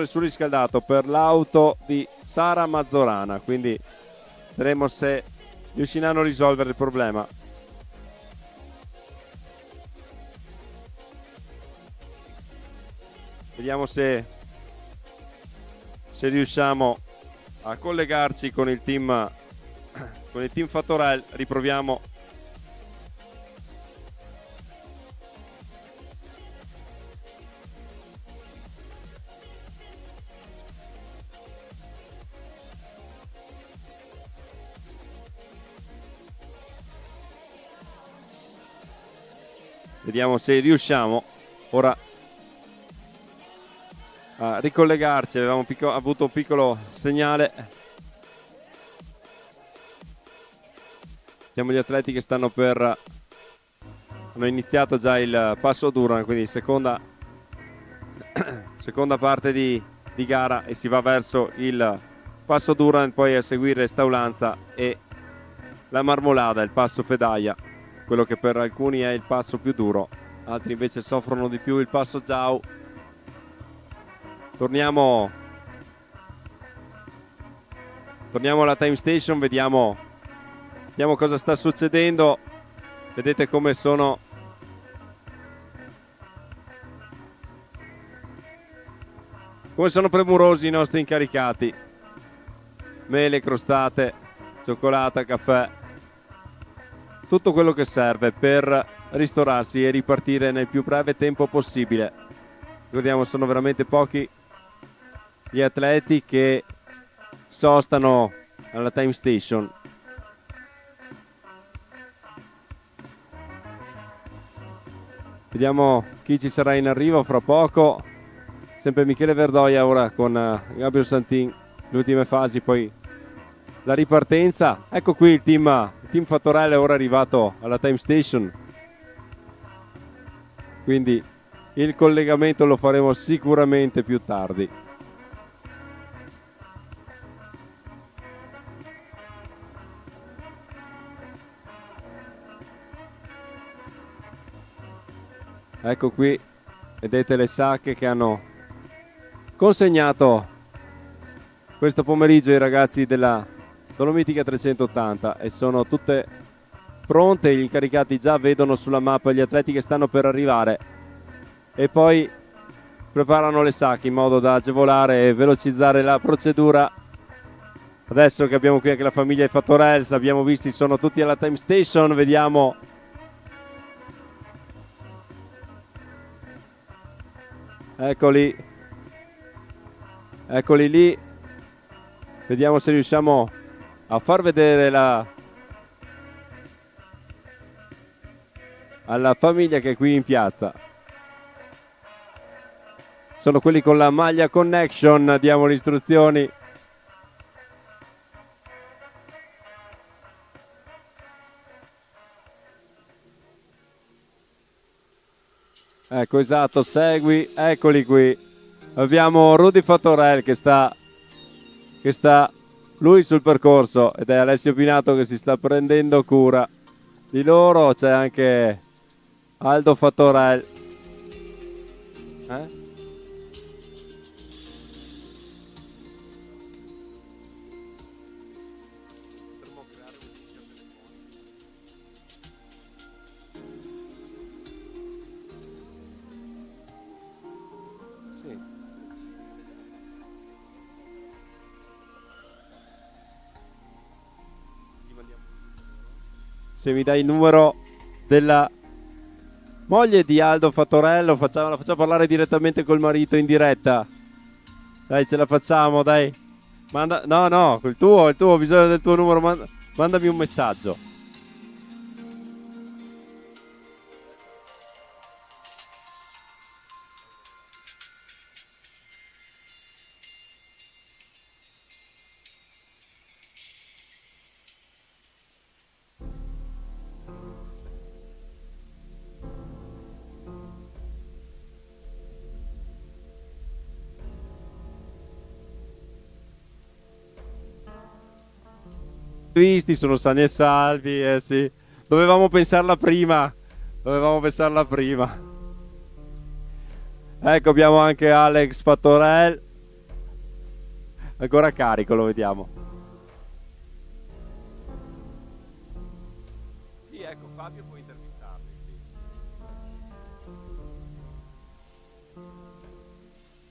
[SPEAKER 1] surriscaldato per l'auto di Sara Mazzorana, quindi vedremo se riusciranno a risolvere il problema. Vediamo se riusciamo a collegarci con il team Fattorell. Riproviamo. Vediamo se riusciamo ora a ricollegarci. Avevamo avuto un piccolo segnale. Siamo gli atleti che stanno hanno iniziato già il passo Duran, quindi seconda parte di gara, e si va verso il passo Duran, poi a seguire Staulanza e la Marmolada, il passo Fedaia, quello che per alcuni è il passo più duro, altri invece soffrono di più il passo Giau. Torniamo alla time station, vediamo cosa sta succedendo. Vedete come sono premurosi i nostri incaricati. Mele, crostate, cioccolata, caffè, tutto quello che serve per ristorarsi e ripartire nel più breve tempo possibile. Ricordiamo, sono veramente pochi gli atleti che sostano alla time station. Vediamo chi ci sarà in arrivo fra poco. Sempre Michele Verdoia ora con Gabriel Santin, le ultime fasi, poi la ripartenza. Ecco qui il team Fattorell è ora arrivato alla time station, quindi il collegamento lo faremo sicuramente più tardi. Ecco qui, vedete le sacche che hanno consegnato questo pomeriggio i ragazzi della Dolomitica 380 e sono tutte pronte. Gli incaricati già vedono sulla mappa gli atleti che stanno per arrivare e poi preparano le sacche in modo da agevolare e velocizzare la procedura. Adesso che abbiamo qui anche la famiglia Fattorell, abbiamo visti, sono tutti alla time station. Vediamo eccoli lì, vediamo se riusciamo a far vedere alla famiglia che è qui in piazza. Sono quelli con la maglia Connection, diamo le istruzioni. Ecco, esatto, segui, eccoli qui. Abbiamo Rudy Fattorell che sta lui sul percorso ed è Alessio Pinato che si sta prendendo cura di loro. C'è anche Aldo Fattorell. Se mi dai il numero della moglie di Aldo Fattorello, la facciamo parlare direttamente col marito in diretta. Dai, ce la facciamo, dai. No, il tuo, ho bisogno del tuo numero, mandami un messaggio. Visti, sono sani e salvi, sì. Dovevamo pensarla prima. Ecco, abbiamo anche Alex Fattorell. Ancora carico, lo vediamo. Sì, ecco, Fabio può intervistarli, sì.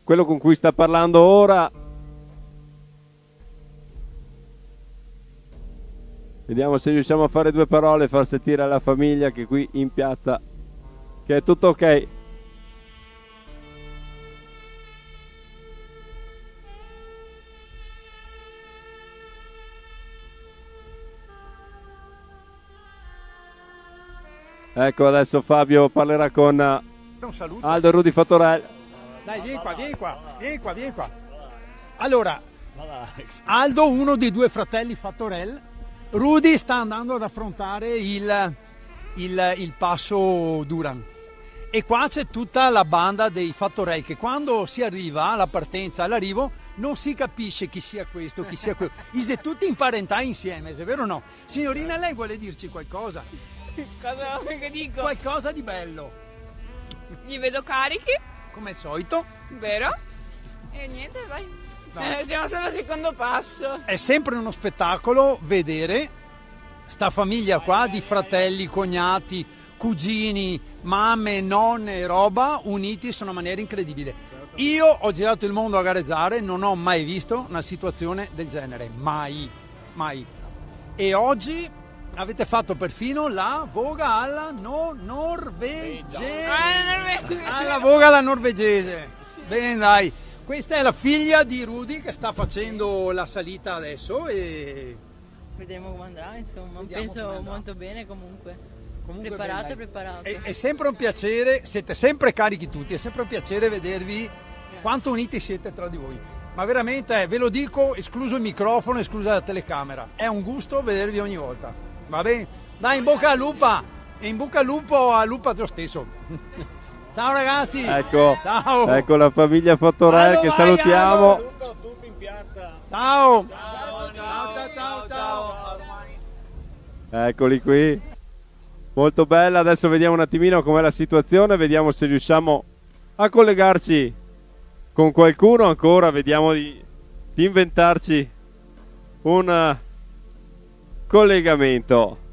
[SPEAKER 1] Quello con cui sta parlando ora. Vediamo se riusciamo a fare due parole e far sentire alla famiglia che qui in piazza che è tutto ok. Ecco, adesso Fabio parlerà con Aldo e Rudy Fattorell.
[SPEAKER 3] Dai, vieni qua. Allora, Aldo, uno dei due fratelli Fattorell, Rudy sta andando ad affrontare il passo Duran e qua c'è tutta la banda dei Fattorell che quando si arriva alla partenza, all'arrivo, non si capisce chi sia questo, chi sia quello. Siete tutti imparentai insieme, è vero o no? Signorina, lei vuole dirci qualcosa?
[SPEAKER 10] Cosa che dico?
[SPEAKER 3] Qualcosa di bello.
[SPEAKER 10] Li vedo carichi.
[SPEAKER 3] Come al solito.
[SPEAKER 10] Vero? E niente, vai.
[SPEAKER 3] No.
[SPEAKER 10] Siamo solo al secondo passo.
[SPEAKER 3] È sempre uno spettacolo vedere sta famiglia qua di fratelli, cognati, cugini, mamme, nonne e roba uniti in una maniera incredibile. Io ho girato il mondo a gareggiare, non ho mai visto una situazione del genere, mai. E oggi avete fatto perfino la voga alla norvegese. Alla voga alla norvegese. Bene, dai. Questa è la figlia di Rudy che sta facendo la salita adesso e
[SPEAKER 10] Vedremo come andrà, insomma.
[SPEAKER 3] Vediamo
[SPEAKER 10] Penso
[SPEAKER 3] come andrà.
[SPEAKER 10] molto bene comunque.
[SPEAKER 3] Comunque
[SPEAKER 10] Preparato.
[SPEAKER 3] È sempre un piacere, siete sempre carichi tutti, è sempre un piacere vedervi quanto uniti siete tra di voi. Ma veramente, ve lo dico, escluso il microfono, esclusa la telecamera, è un gusto vedervi ogni volta. Va bene? Dai, in bocca al lupa e in bocca al lupo a lupa lo stesso. Ciao ragazzi!
[SPEAKER 1] Ecco,
[SPEAKER 3] ciao!
[SPEAKER 1] Ecco la famiglia Fattorell che salutiamo.
[SPEAKER 2] Saluto a tutti in piazza.
[SPEAKER 3] Ciao!
[SPEAKER 2] Ciao.
[SPEAKER 1] Eccoli qui. Molto bella, adesso vediamo un attimino com'è la situazione, vediamo se riusciamo a collegarci con qualcuno ancora, vediamo di inventarci un collegamento.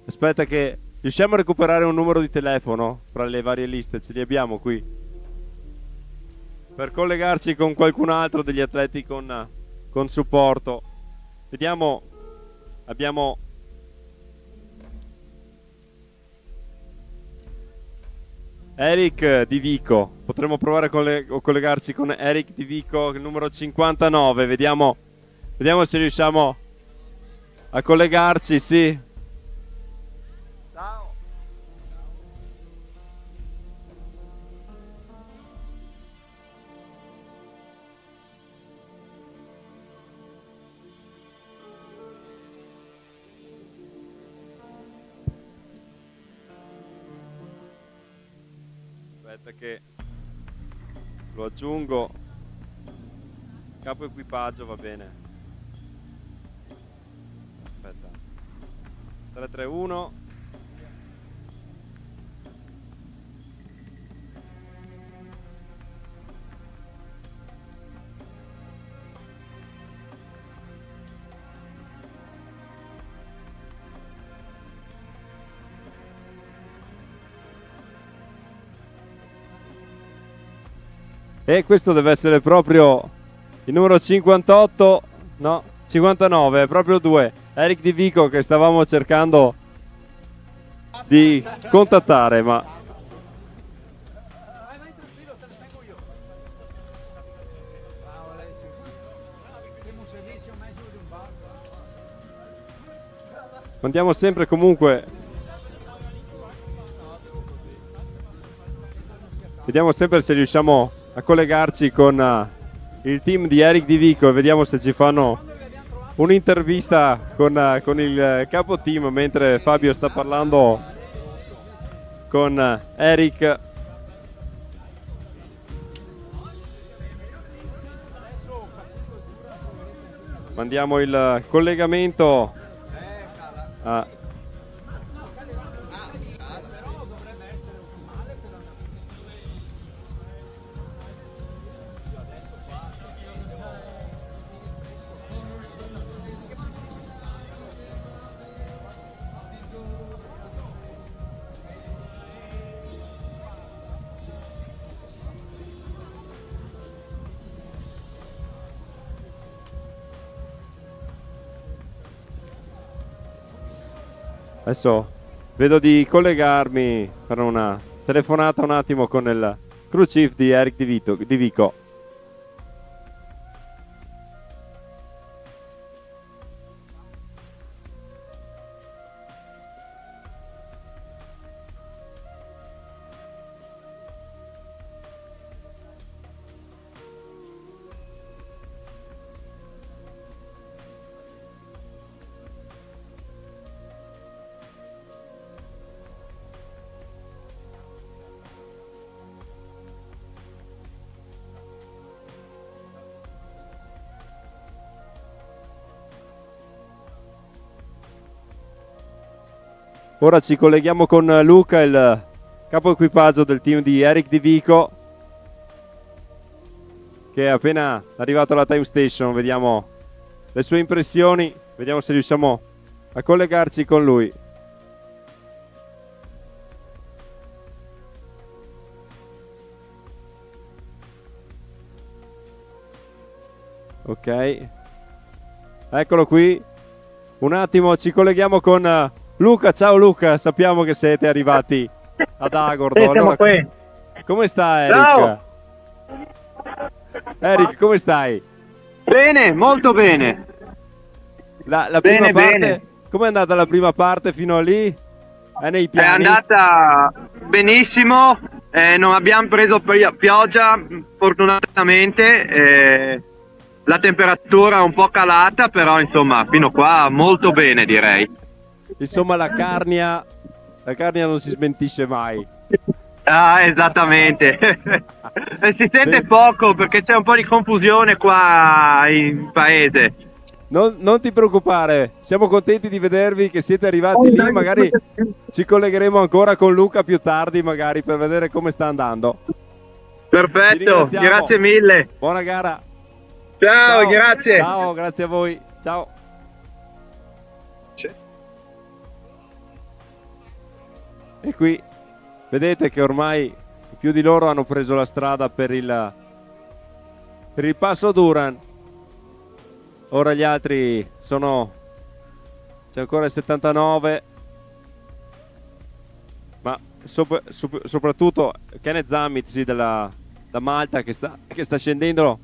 [SPEAKER 1] Aspetta che riusciamo a recuperare un numero di telefono fra le varie liste, ce li abbiamo qui per collegarci con qualcun altro degli atleti con con supporto. Vediamo, abbiamo Eric Di Vico, potremmo provare a collegarci con Eric Di Vico, il numero 59, vediamo se riusciamo a collegarci, sì. Ciao. Aspetta che lo aggiungo. Capo equipaggio, va bene. Aspetta. 331. E questo deve essere proprio il numero 58, no, 59, è proprio 2. Eric Di Vico che stavamo cercando di contattare, ma mandiamo sempre comunque. Vediamo sempre se riusciamo a collegarci con il team di Eric Di Vico e vediamo se ci fanno un'intervista con il capo team mentre Fabio sta parlando con Eric. Mandiamo il collegamento a adesso vedo di collegarmi per una telefonata un attimo con il crew chief di Eric Di Vico. Ora ci colleghiamo con Luca, il capo equipaggio del team di Eric Di Vico, che è appena arrivato alla time station. Vediamo le sue impressioni, vediamo se riusciamo a collegarci con lui. Ok, eccolo qui. Un attimo, ci colleghiamo con Luca. Ciao Luca, sappiamo che siete arrivati ad Agordo.
[SPEAKER 11] Siamo qui.
[SPEAKER 1] Come sta Eric?
[SPEAKER 11] Ciao.
[SPEAKER 1] Eric, come stai?
[SPEAKER 11] Bene, molto bene.
[SPEAKER 1] La
[SPEAKER 11] Bene,
[SPEAKER 1] prima parte,
[SPEAKER 11] bene.
[SPEAKER 1] com'è andata la prima parte fino a lì? È nei
[SPEAKER 11] È
[SPEAKER 1] piani?
[SPEAKER 11] andata benissimo, non abbiamo preso pioggia fortunatamente, la temperatura è un po' calata, però insomma fino qua molto bene direi.
[SPEAKER 1] Insomma la carnia non si smentisce mai.
[SPEAKER 11] Ah, esattamente. E si sente poco perché c'è un po' di confusione qua in paese.
[SPEAKER 1] Non ti preoccupare, siamo contenti di vedervi che siete arrivati lì, magari ci collegheremo ancora con Luca più tardi magari per vedere come sta andando.
[SPEAKER 11] Perfetto, grazie mille.
[SPEAKER 1] Buona gara.
[SPEAKER 11] Ciao, grazie.
[SPEAKER 1] Ciao, grazie a voi. Ciao. E qui vedete che ormai più di loro hanno preso la strada per il passo Duran. ora gli altri sono, c'è ancora il 79, ma soprattutto Kenneth Zammit da Malta che sta scendendo,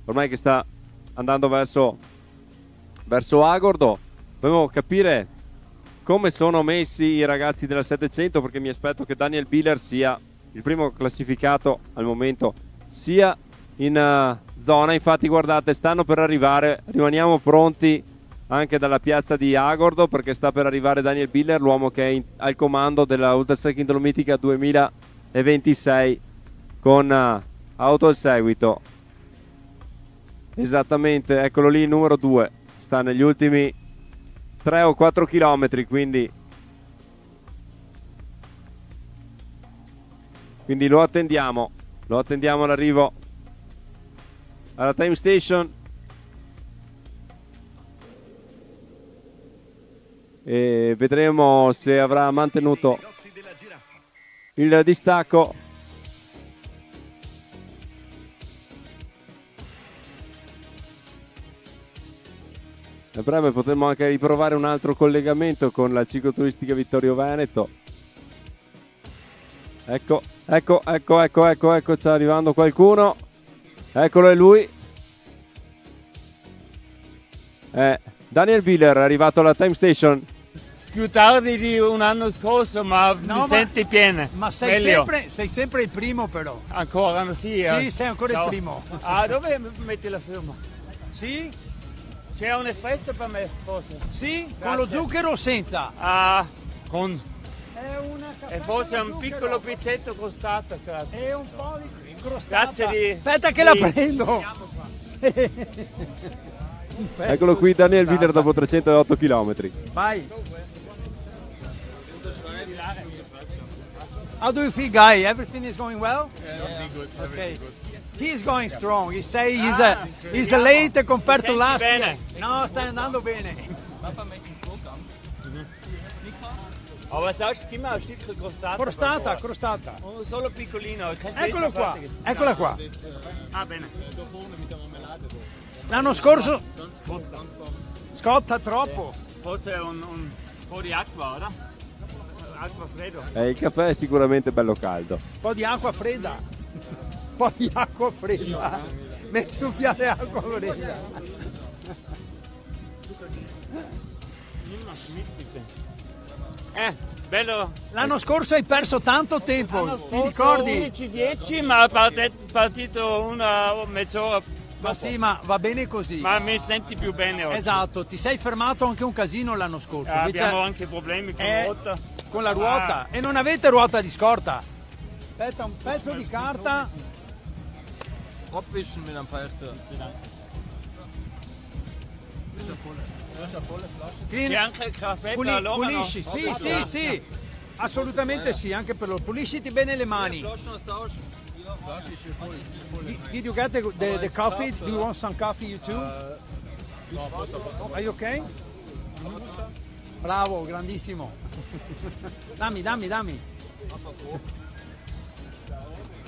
[SPEAKER 1] ormai che sta andando verso Agordo. Dobbiamo capire come sono messi i ragazzi della 700, perché mi aspetto che Daniel Biller sia il primo classificato al momento, sia in zona. Infatti guardate, stanno per arrivare, rimaniamo pronti anche dalla piazza di Agordo, perché sta per arrivare Daniel Biller, l'uomo che è al comando della Ultracycling Dolomitica 2026 con auto al seguito. Esattamente, eccolo lì, il numero 2 sta negli ultimi 3 o 4 chilometri, quindi lo attendiamo all'arrivo alla time station e vedremo se avrà mantenuto il distacco. A breve potremmo anche riprovare un altro collegamento con la cicloturistica Vittorio Veneto. Ecco, sta arrivando qualcuno. Eccolo, è lui. Daniel Biller è arrivato alla time station.
[SPEAKER 12] Più tardi di un anno scorso, ma mi senti piena.
[SPEAKER 3] Ma sei sempre il primo però.
[SPEAKER 12] Ancora, no, sì.
[SPEAKER 3] Sì, sei ancora il primo.
[SPEAKER 12] Ah, dove metti la firma?
[SPEAKER 3] Sì?
[SPEAKER 12] C'è un espresso per me, forse?
[SPEAKER 3] Sì?
[SPEAKER 12] Grazie.
[SPEAKER 3] Con lo zucchero o senza?
[SPEAKER 12] Ah, con.
[SPEAKER 3] È una
[SPEAKER 12] E forse un piccolo pezzetto crostato, grazie.
[SPEAKER 3] È un po' di crostata.
[SPEAKER 12] Grazie di.
[SPEAKER 3] Aspetta che la prendo.
[SPEAKER 1] Eccolo qui Daniel Biller dopo 308 km.
[SPEAKER 3] Vai. How do you feel, Guy? Everything is going well?
[SPEAKER 12] Everything good.
[SPEAKER 3] Okay. He's going strong. He say he's late compared to last year. No, stai andando bene.
[SPEAKER 12] Aber was sagst du? Gib mir ein Stückchen crostata.
[SPEAKER 3] Crostata.
[SPEAKER 12] Solo piccolino.
[SPEAKER 3] Eccolo qua. Eccola qua.
[SPEAKER 12] Ah, bene.
[SPEAKER 3] L'anno scorso scotta troppo.
[SPEAKER 12] Forse un po' di acqua, ora? Acqua freddo.
[SPEAKER 1] Il caffè è sicuramente bello caldo.
[SPEAKER 3] Un po' di acqua fredda. Un po' di acqua fredda. Metti un fiato di acqua fredda.
[SPEAKER 12] Bello.
[SPEAKER 3] L'anno scorso hai perso tanto tempo, ti ricordi?
[SPEAKER 12] 11-10, ma è partito una mezz'ora.
[SPEAKER 3] Ma sì, ma va bene così.
[SPEAKER 12] Ma mi senti più bene oggi.
[SPEAKER 3] Esatto, ti sei fermato anche un casino l'anno scorso.
[SPEAKER 12] Abbiamo anche problemi con la ruota.
[SPEAKER 3] Con la ruota. E non avete ruota di scorta. Aspetta, un pezzo di carta.
[SPEAKER 13] Abwischen mit einem Feuchter.
[SPEAKER 12] C'è anche il caffè per loro,
[SPEAKER 3] pulisci,
[SPEAKER 12] no?
[SPEAKER 3] sì. Assolutamente sì, anche per loro. Pulisciti bene le mani. Did you get the coffee? Do you want some coffee you too? Are you okay? Bravo, grandissimo. Dammi.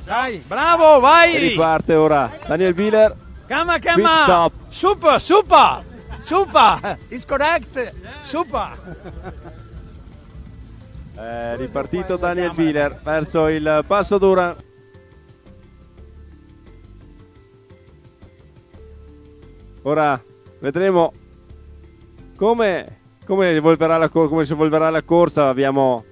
[SPEAKER 3] Dai, bravo, vai!
[SPEAKER 1] E riparte ora Daniel Biller.
[SPEAKER 3] Kama,
[SPEAKER 1] Pit stop.
[SPEAKER 3] Super, is correct, super.
[SPEAKER 1] È ripartito Daniel Biller verso il Passo Duran. Ora vedremo come si evolverà la corsa. Abbiamo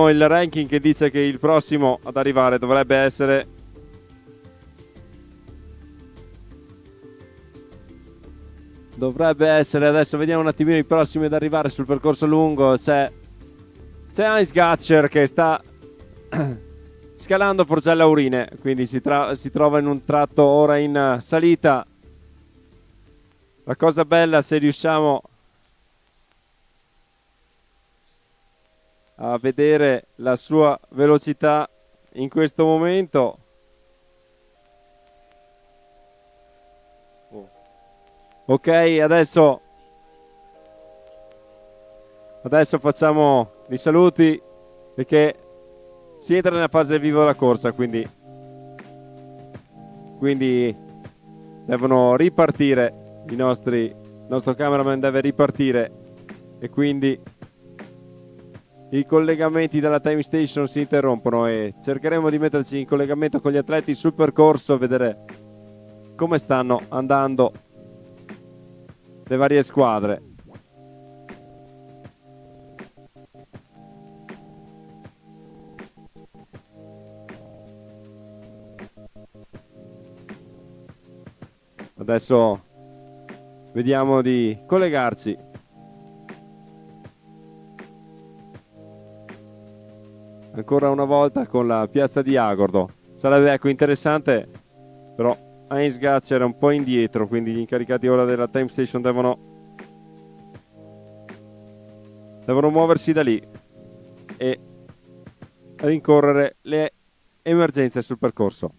[SPEAKER 1] il ranking che dice che il prossimo ad arrivare dovrebbe essere adesso vediamo un attimino i prossimi ad arrivare sul percorso lungo. C'è Heinz Gatcher che sta scalando Forcella Aurine, quindi si trova in un tratto ora in salita. La cosa bella, se riusciamo a vedere la sua velocità in questo momento. Ok, adesso facciamo i saluti perché si entra nella fase del vivo della corsa, quindi devono ripartire il nostro cameraman deve ripartire e quindi i collegamenti dalla time station si interrompono e cercheremo di metterci in collegamento con gli atleti sul percorso, vedere come stanno andando le varie squadre. Adesso vediamo di collegarci. Ancora una volta con la piazza di Agordo. Sarebbe interessante, però Heinz Gatz era un po' indietro, quindi gli incaricati ora della time station devono muoversi da lì e rincorrere le emergenze sul percorso.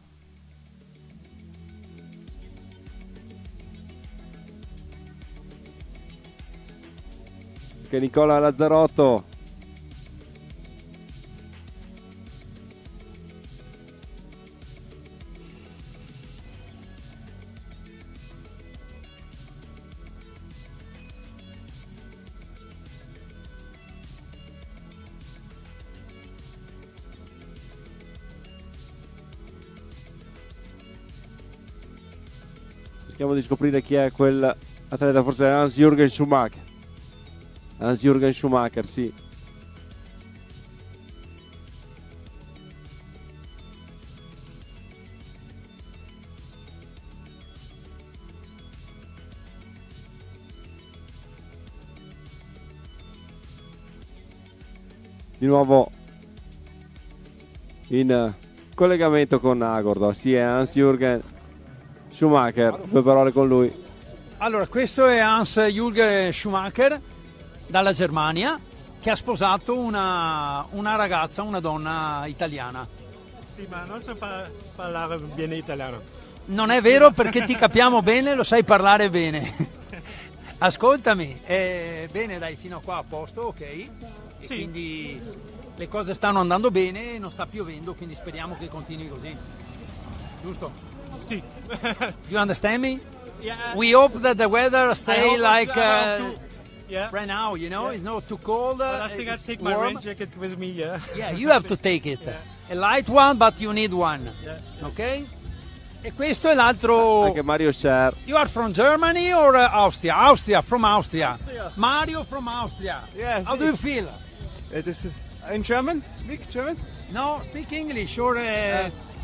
[SPEAKER 1] Che Nicola Lazzarotto cerchiamo di scoprire chi è quel atleta, forse è Hans-Jürgen Schumacher. Hans-Jürgen Schumacher, sì. Di nuovo in collegamento con Agordo, sì, è Hans-Jürgen Schumacher, due parole con lui.
[SPEAKER 3] Allora, questo è Hans-Jürgen Schumacher dalla Germania, che ha sposato una ragazza, una donna italiana.
[SPEAKER 13] Sì, ma non so parlare bene italiano.
[SPEAKER 3] Non è vero, perché ti capiamo bene, lo sai parlare bene. Ascoltami, bene, dai, fino a qua a posto, ok? E
[SPEAKER 13] sì.
[SPEAKER 3] Quindi le cose stanno andando bene, non sta piovendo, quindi speriamo che continui così. Giusto?
[SPEAKER 13] Sì.
[SPEAKER 3] You understand me?
[SPEAKER 13] Yeah.
[SPEAKER 3] We hope that the weather stay like
[SPEAKER 13] yeah.
[SPEAKER 3] right now, you know, it's not too cold.
[SPEAKER 13] But I think I
[SPEAKER 3] it's
[SPEAKER 13] take my
[SPEAKER 3] warm.
[SPEAKER 13] rain jacket with me, yeah.
[SPEAKER 3] Yeah, you have to take it. A light one, but you need one.
[SPEAKER 13] Yeah.
[SPEAKER 3] Ok? E questo è l'altro.
[SPEAKER 1] Anche Mario Scher.
[SPEAKER 3] You are from Germany or Austria? Austria, from Austria. Mario from Austria.
[SPEAKER 14] Yes.
[SPEAKER 3] How do you feel?
[SPEAKER 14] It is in German. Speak German.
[SPEAKER 3] No, speak English or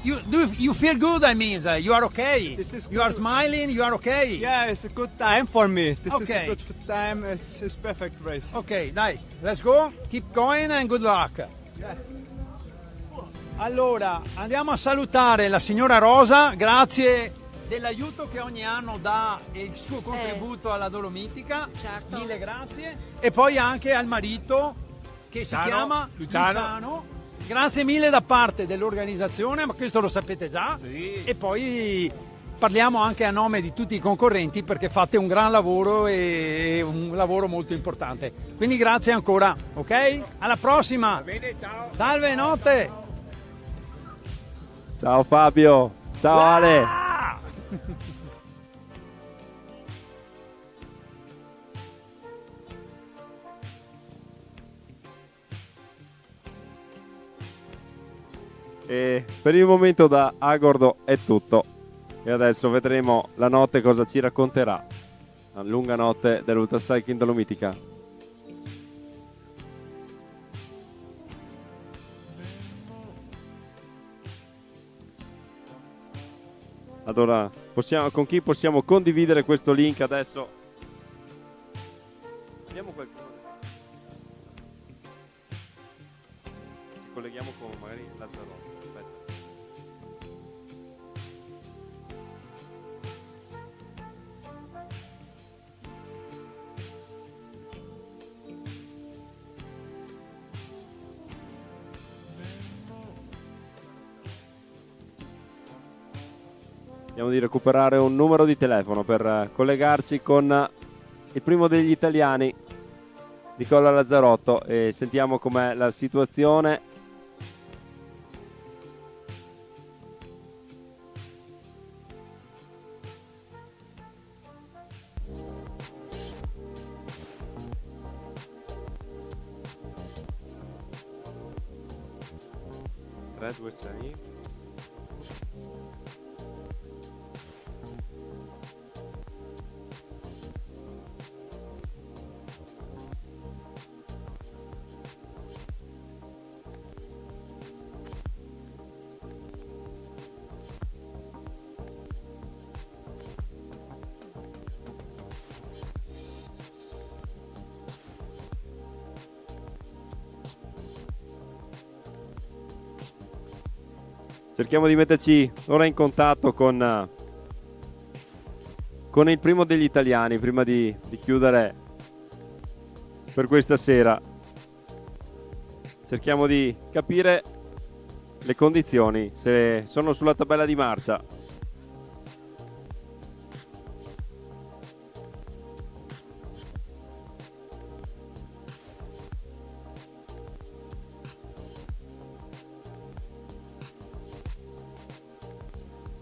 [SPEAKER 3] you feel good? I mean, you are okay. You are smiling. You are okay.
[SPEAKER 14] Yeah, it's a good time for me. This is
[SPEAKER 3] Okay.
[SPEAKER 14] a good time. It's perfect race.
[SPEAKER 3] Ok, dai, let's go. Keep going and good luck. Allora, andiamo a salutare la signora Rosa, grazie dell'aiuto che ogni anno dà e il suo contributo alla Dolomitica.
[SPEAKER 7] Certo.
[SPEAKER 3] Mille grazie. E poi anche al marito che si chiama Luciano. Grazie mille da parte dell'organizzazione, ma questo lo sapete già.
[SPEAKER 14] Sì.
[SPEAKER 3] E poi parliamo anche a nome di tutti i concorrenti perché fate un gran lavoro e un lavoro molto importante. Quindi grazie ancora, ok? Alla prossima.
[SPEAKER 14] Bene, ciao.
[SPEAKER 3] Salve, notte.
[SPEAKER 1] Ciao Fabio, ciao Ale. E per il momento da Agordo è tutto. E adesso vedremo la notte cosa ci racconterà. La lunga notte dell'Ultra Cycling Dolomitica. Allora, con chi possiamo condividere questo link adesso? Vediamo qualcuno. Ci colleghiamo con magari Lazzarotto. Aspetta. Vediamo di recuperare un numero di telefono per collegarci con il primo degli italiani, Nicola Lazzarotto, e sentiamo com'è la situazione. 326. Cerchiamo di metterci ora in contatto con il primo degli italiani prima di chiudere per questa sera. Cerchiamo di capire le condizioni, se sono sulla tabella di marcia.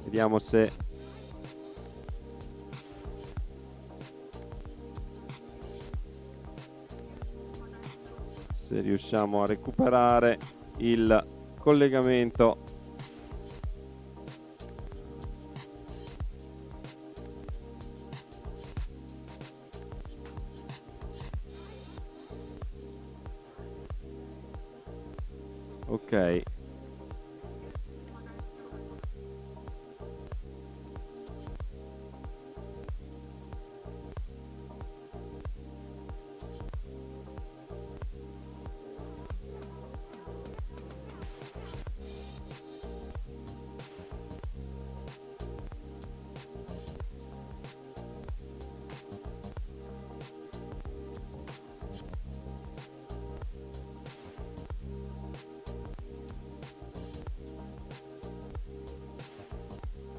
[SPEAKER 1] Vediamo se riusciamo a recuperare il collegamento. Ok.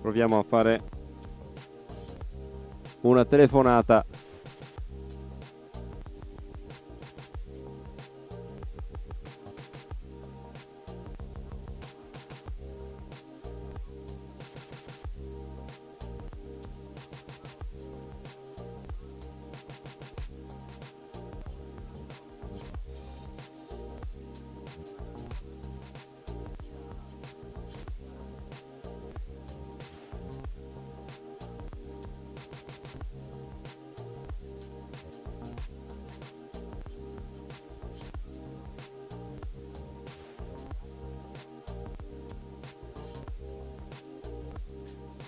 [SPEAKER 1] Proviamo a fare una telefonata.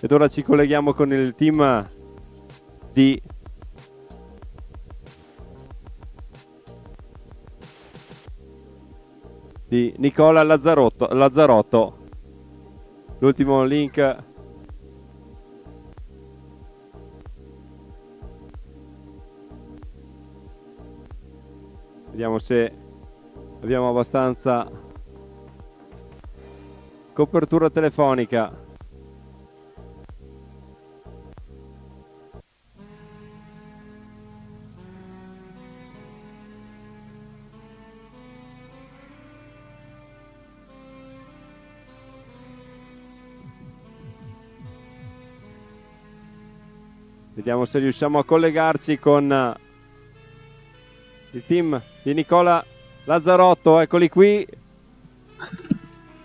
[SPEAKER 1] Ed ora ci colleghiamo con il team di Nicola Lazzarotto. L'ultimo link vediamo se abbiamo abbastanza copertura telefonica. Vediamo se riusciamo a collegarci con il team di Nicola Lazzarotto. Eccoli qui.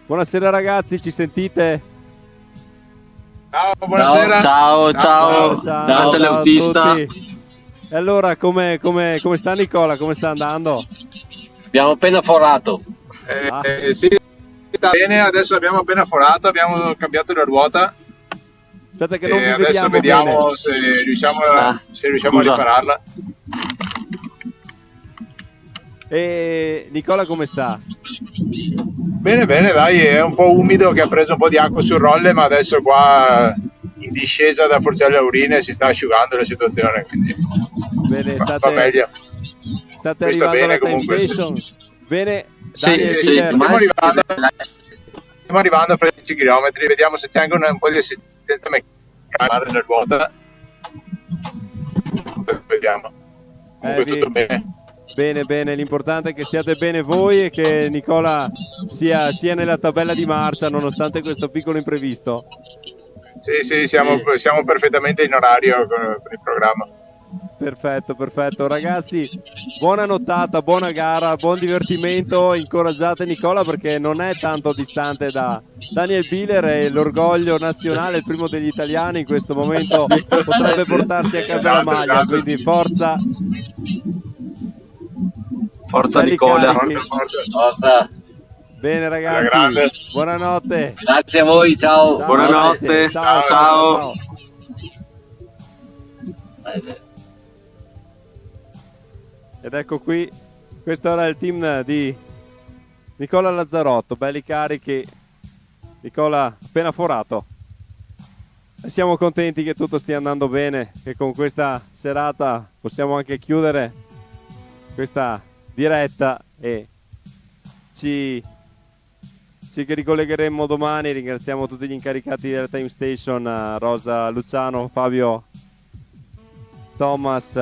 [SPEAKER 1] Buonasera ragazzi, ci sentite?
[SPEAKER 15] Ciao, buonasera. Ciao
[SPEAKER 1] a tutti. E allora come sta Nicola? Come sta andando?
[SPEAKER 15] Abbiamo appena forato.
[SPEAKER 5] Sì, sta bene, adesso abbiamo appena forato, abbiamo cambiato la ruota.
[SPEAKER 1] Aspetta che non vi
[SPEAKER 5] adesso vediamo bene. Se riusciamo a ripararla.
[SPEAKER 1] E Nicola come sta?
[SPEAKER 5] Bene, dai, è un po' umido che ha preso un po' di acqua sul rolle, ma adesso qua in discesa da Forziale Aurine si sta asciugando la situazione, quindi
[SPEAKER 1] bene,
[SPEAKER 5] va meglio.
[SPEAKER 1] State arrivando alla time station? Bene, Daniel
[SPEAKER 5] sì, stiamo arrivando a 13 km, vediamo se tengono un po' di assistenza meccanica nella ruota. Vediamo. Comunque tutto bene.
[SPEAKER 1] Bene, l'importante è che stiate bene voi e che Nicola sia nella tabella di marcia nonostante questo piccolo imprevisto.
[SPEAKER 5] Sì, siamo perfettamente in orario con il programma.
[SPEAKER 1] Perfetto, perfetto. Ragazzi, buona nottata, buona gara, buon divertimento. Incoraggiate Nicola perché non è tanto distante da Daniel Biller, è l'orgoglio nazionale, il primo degli italiani in questo momento, potrebbe portarsi a casa la maglia, quindi forza.
[SPEAKER 15] Forza
[SPEAKER 1] Belli
[SPEAKER 15] Nicola.
[SPEAKER 1] carichi.
[SPEAKER 15] Forza.
[SPEAKER 1] Bene
[SPEAKER 15] Alla
[SPEAKER 1] ragazzi,
[SPEAKER 15] grande.
[SPEAKER 1] buonanotte.
[SPEAKER 15] Grazie a voi, ciao.
[SPEAKER 1] Ciao,
[SPEAKER 15] Buonanotte.
[SPEAKER 1] grazie. Ciao, ciao. Ed ecco qui, questo era il team di Nicola Lazzarotto, belli carichi. Nicola appena forato. E siamo contenti che tutto stia andando bene, che con questa serata possiamo anche chiudere questa diretta e ci ricollegheremo domani. Ringraziamo tutti gli incaricati della Time Station, Rosa Luciano, Fabio, Thomas,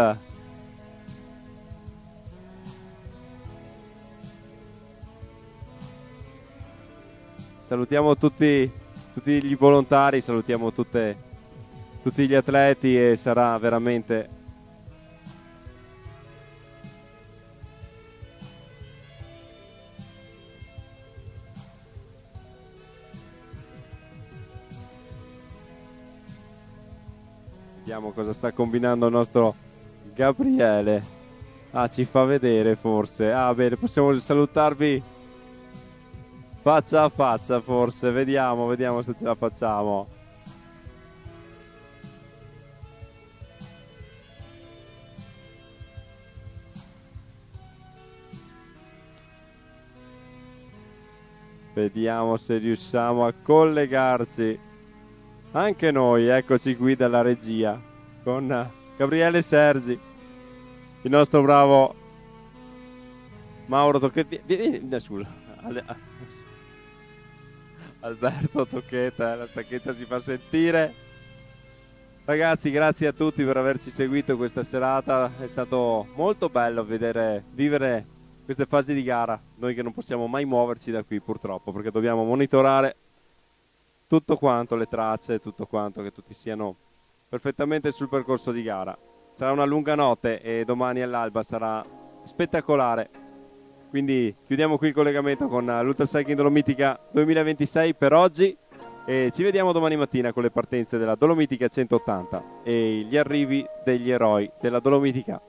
[SPEAKER 1] salutiamo tutti gli volontari, salutiamo tutti gli atleti e sarà veramente vediamo cosa sta combinando il nostro Gabriele. Ci fa vedere forse. Bene, possiamo salutarvi faccia a faccia forse, vediamo se ce la facciamo. Vediamo se riusciamo a collegarci anche noi, eccoci qui dalla regia con Gabriele Sergi, il nostro bravo Mauro Tocchetti. Scusa, Alberto Tocchetta, la stanchezza si fa sentire. Ragazzi, grazie a tutti per averci seguito questa serata, è stato molto bello vivere queste fasi di gara, noi che non possiamo mai muoverci da qui purtroppo perché dobbiamo monitorare tutto quanto, le tracce, tutto quanto, che tutti siano perfettamente sul percorso di gara. Sarà una lunga notte e domani all'alba sarà spettacolare. Quindi chiudiamo qui il collegamento con l'Ultra Cycling Dolomitica 2026 per oggi e ci vediamo domani mattina con le partenze della Dolomitica 180 e gli arrivi degli eroi della Dolomitica.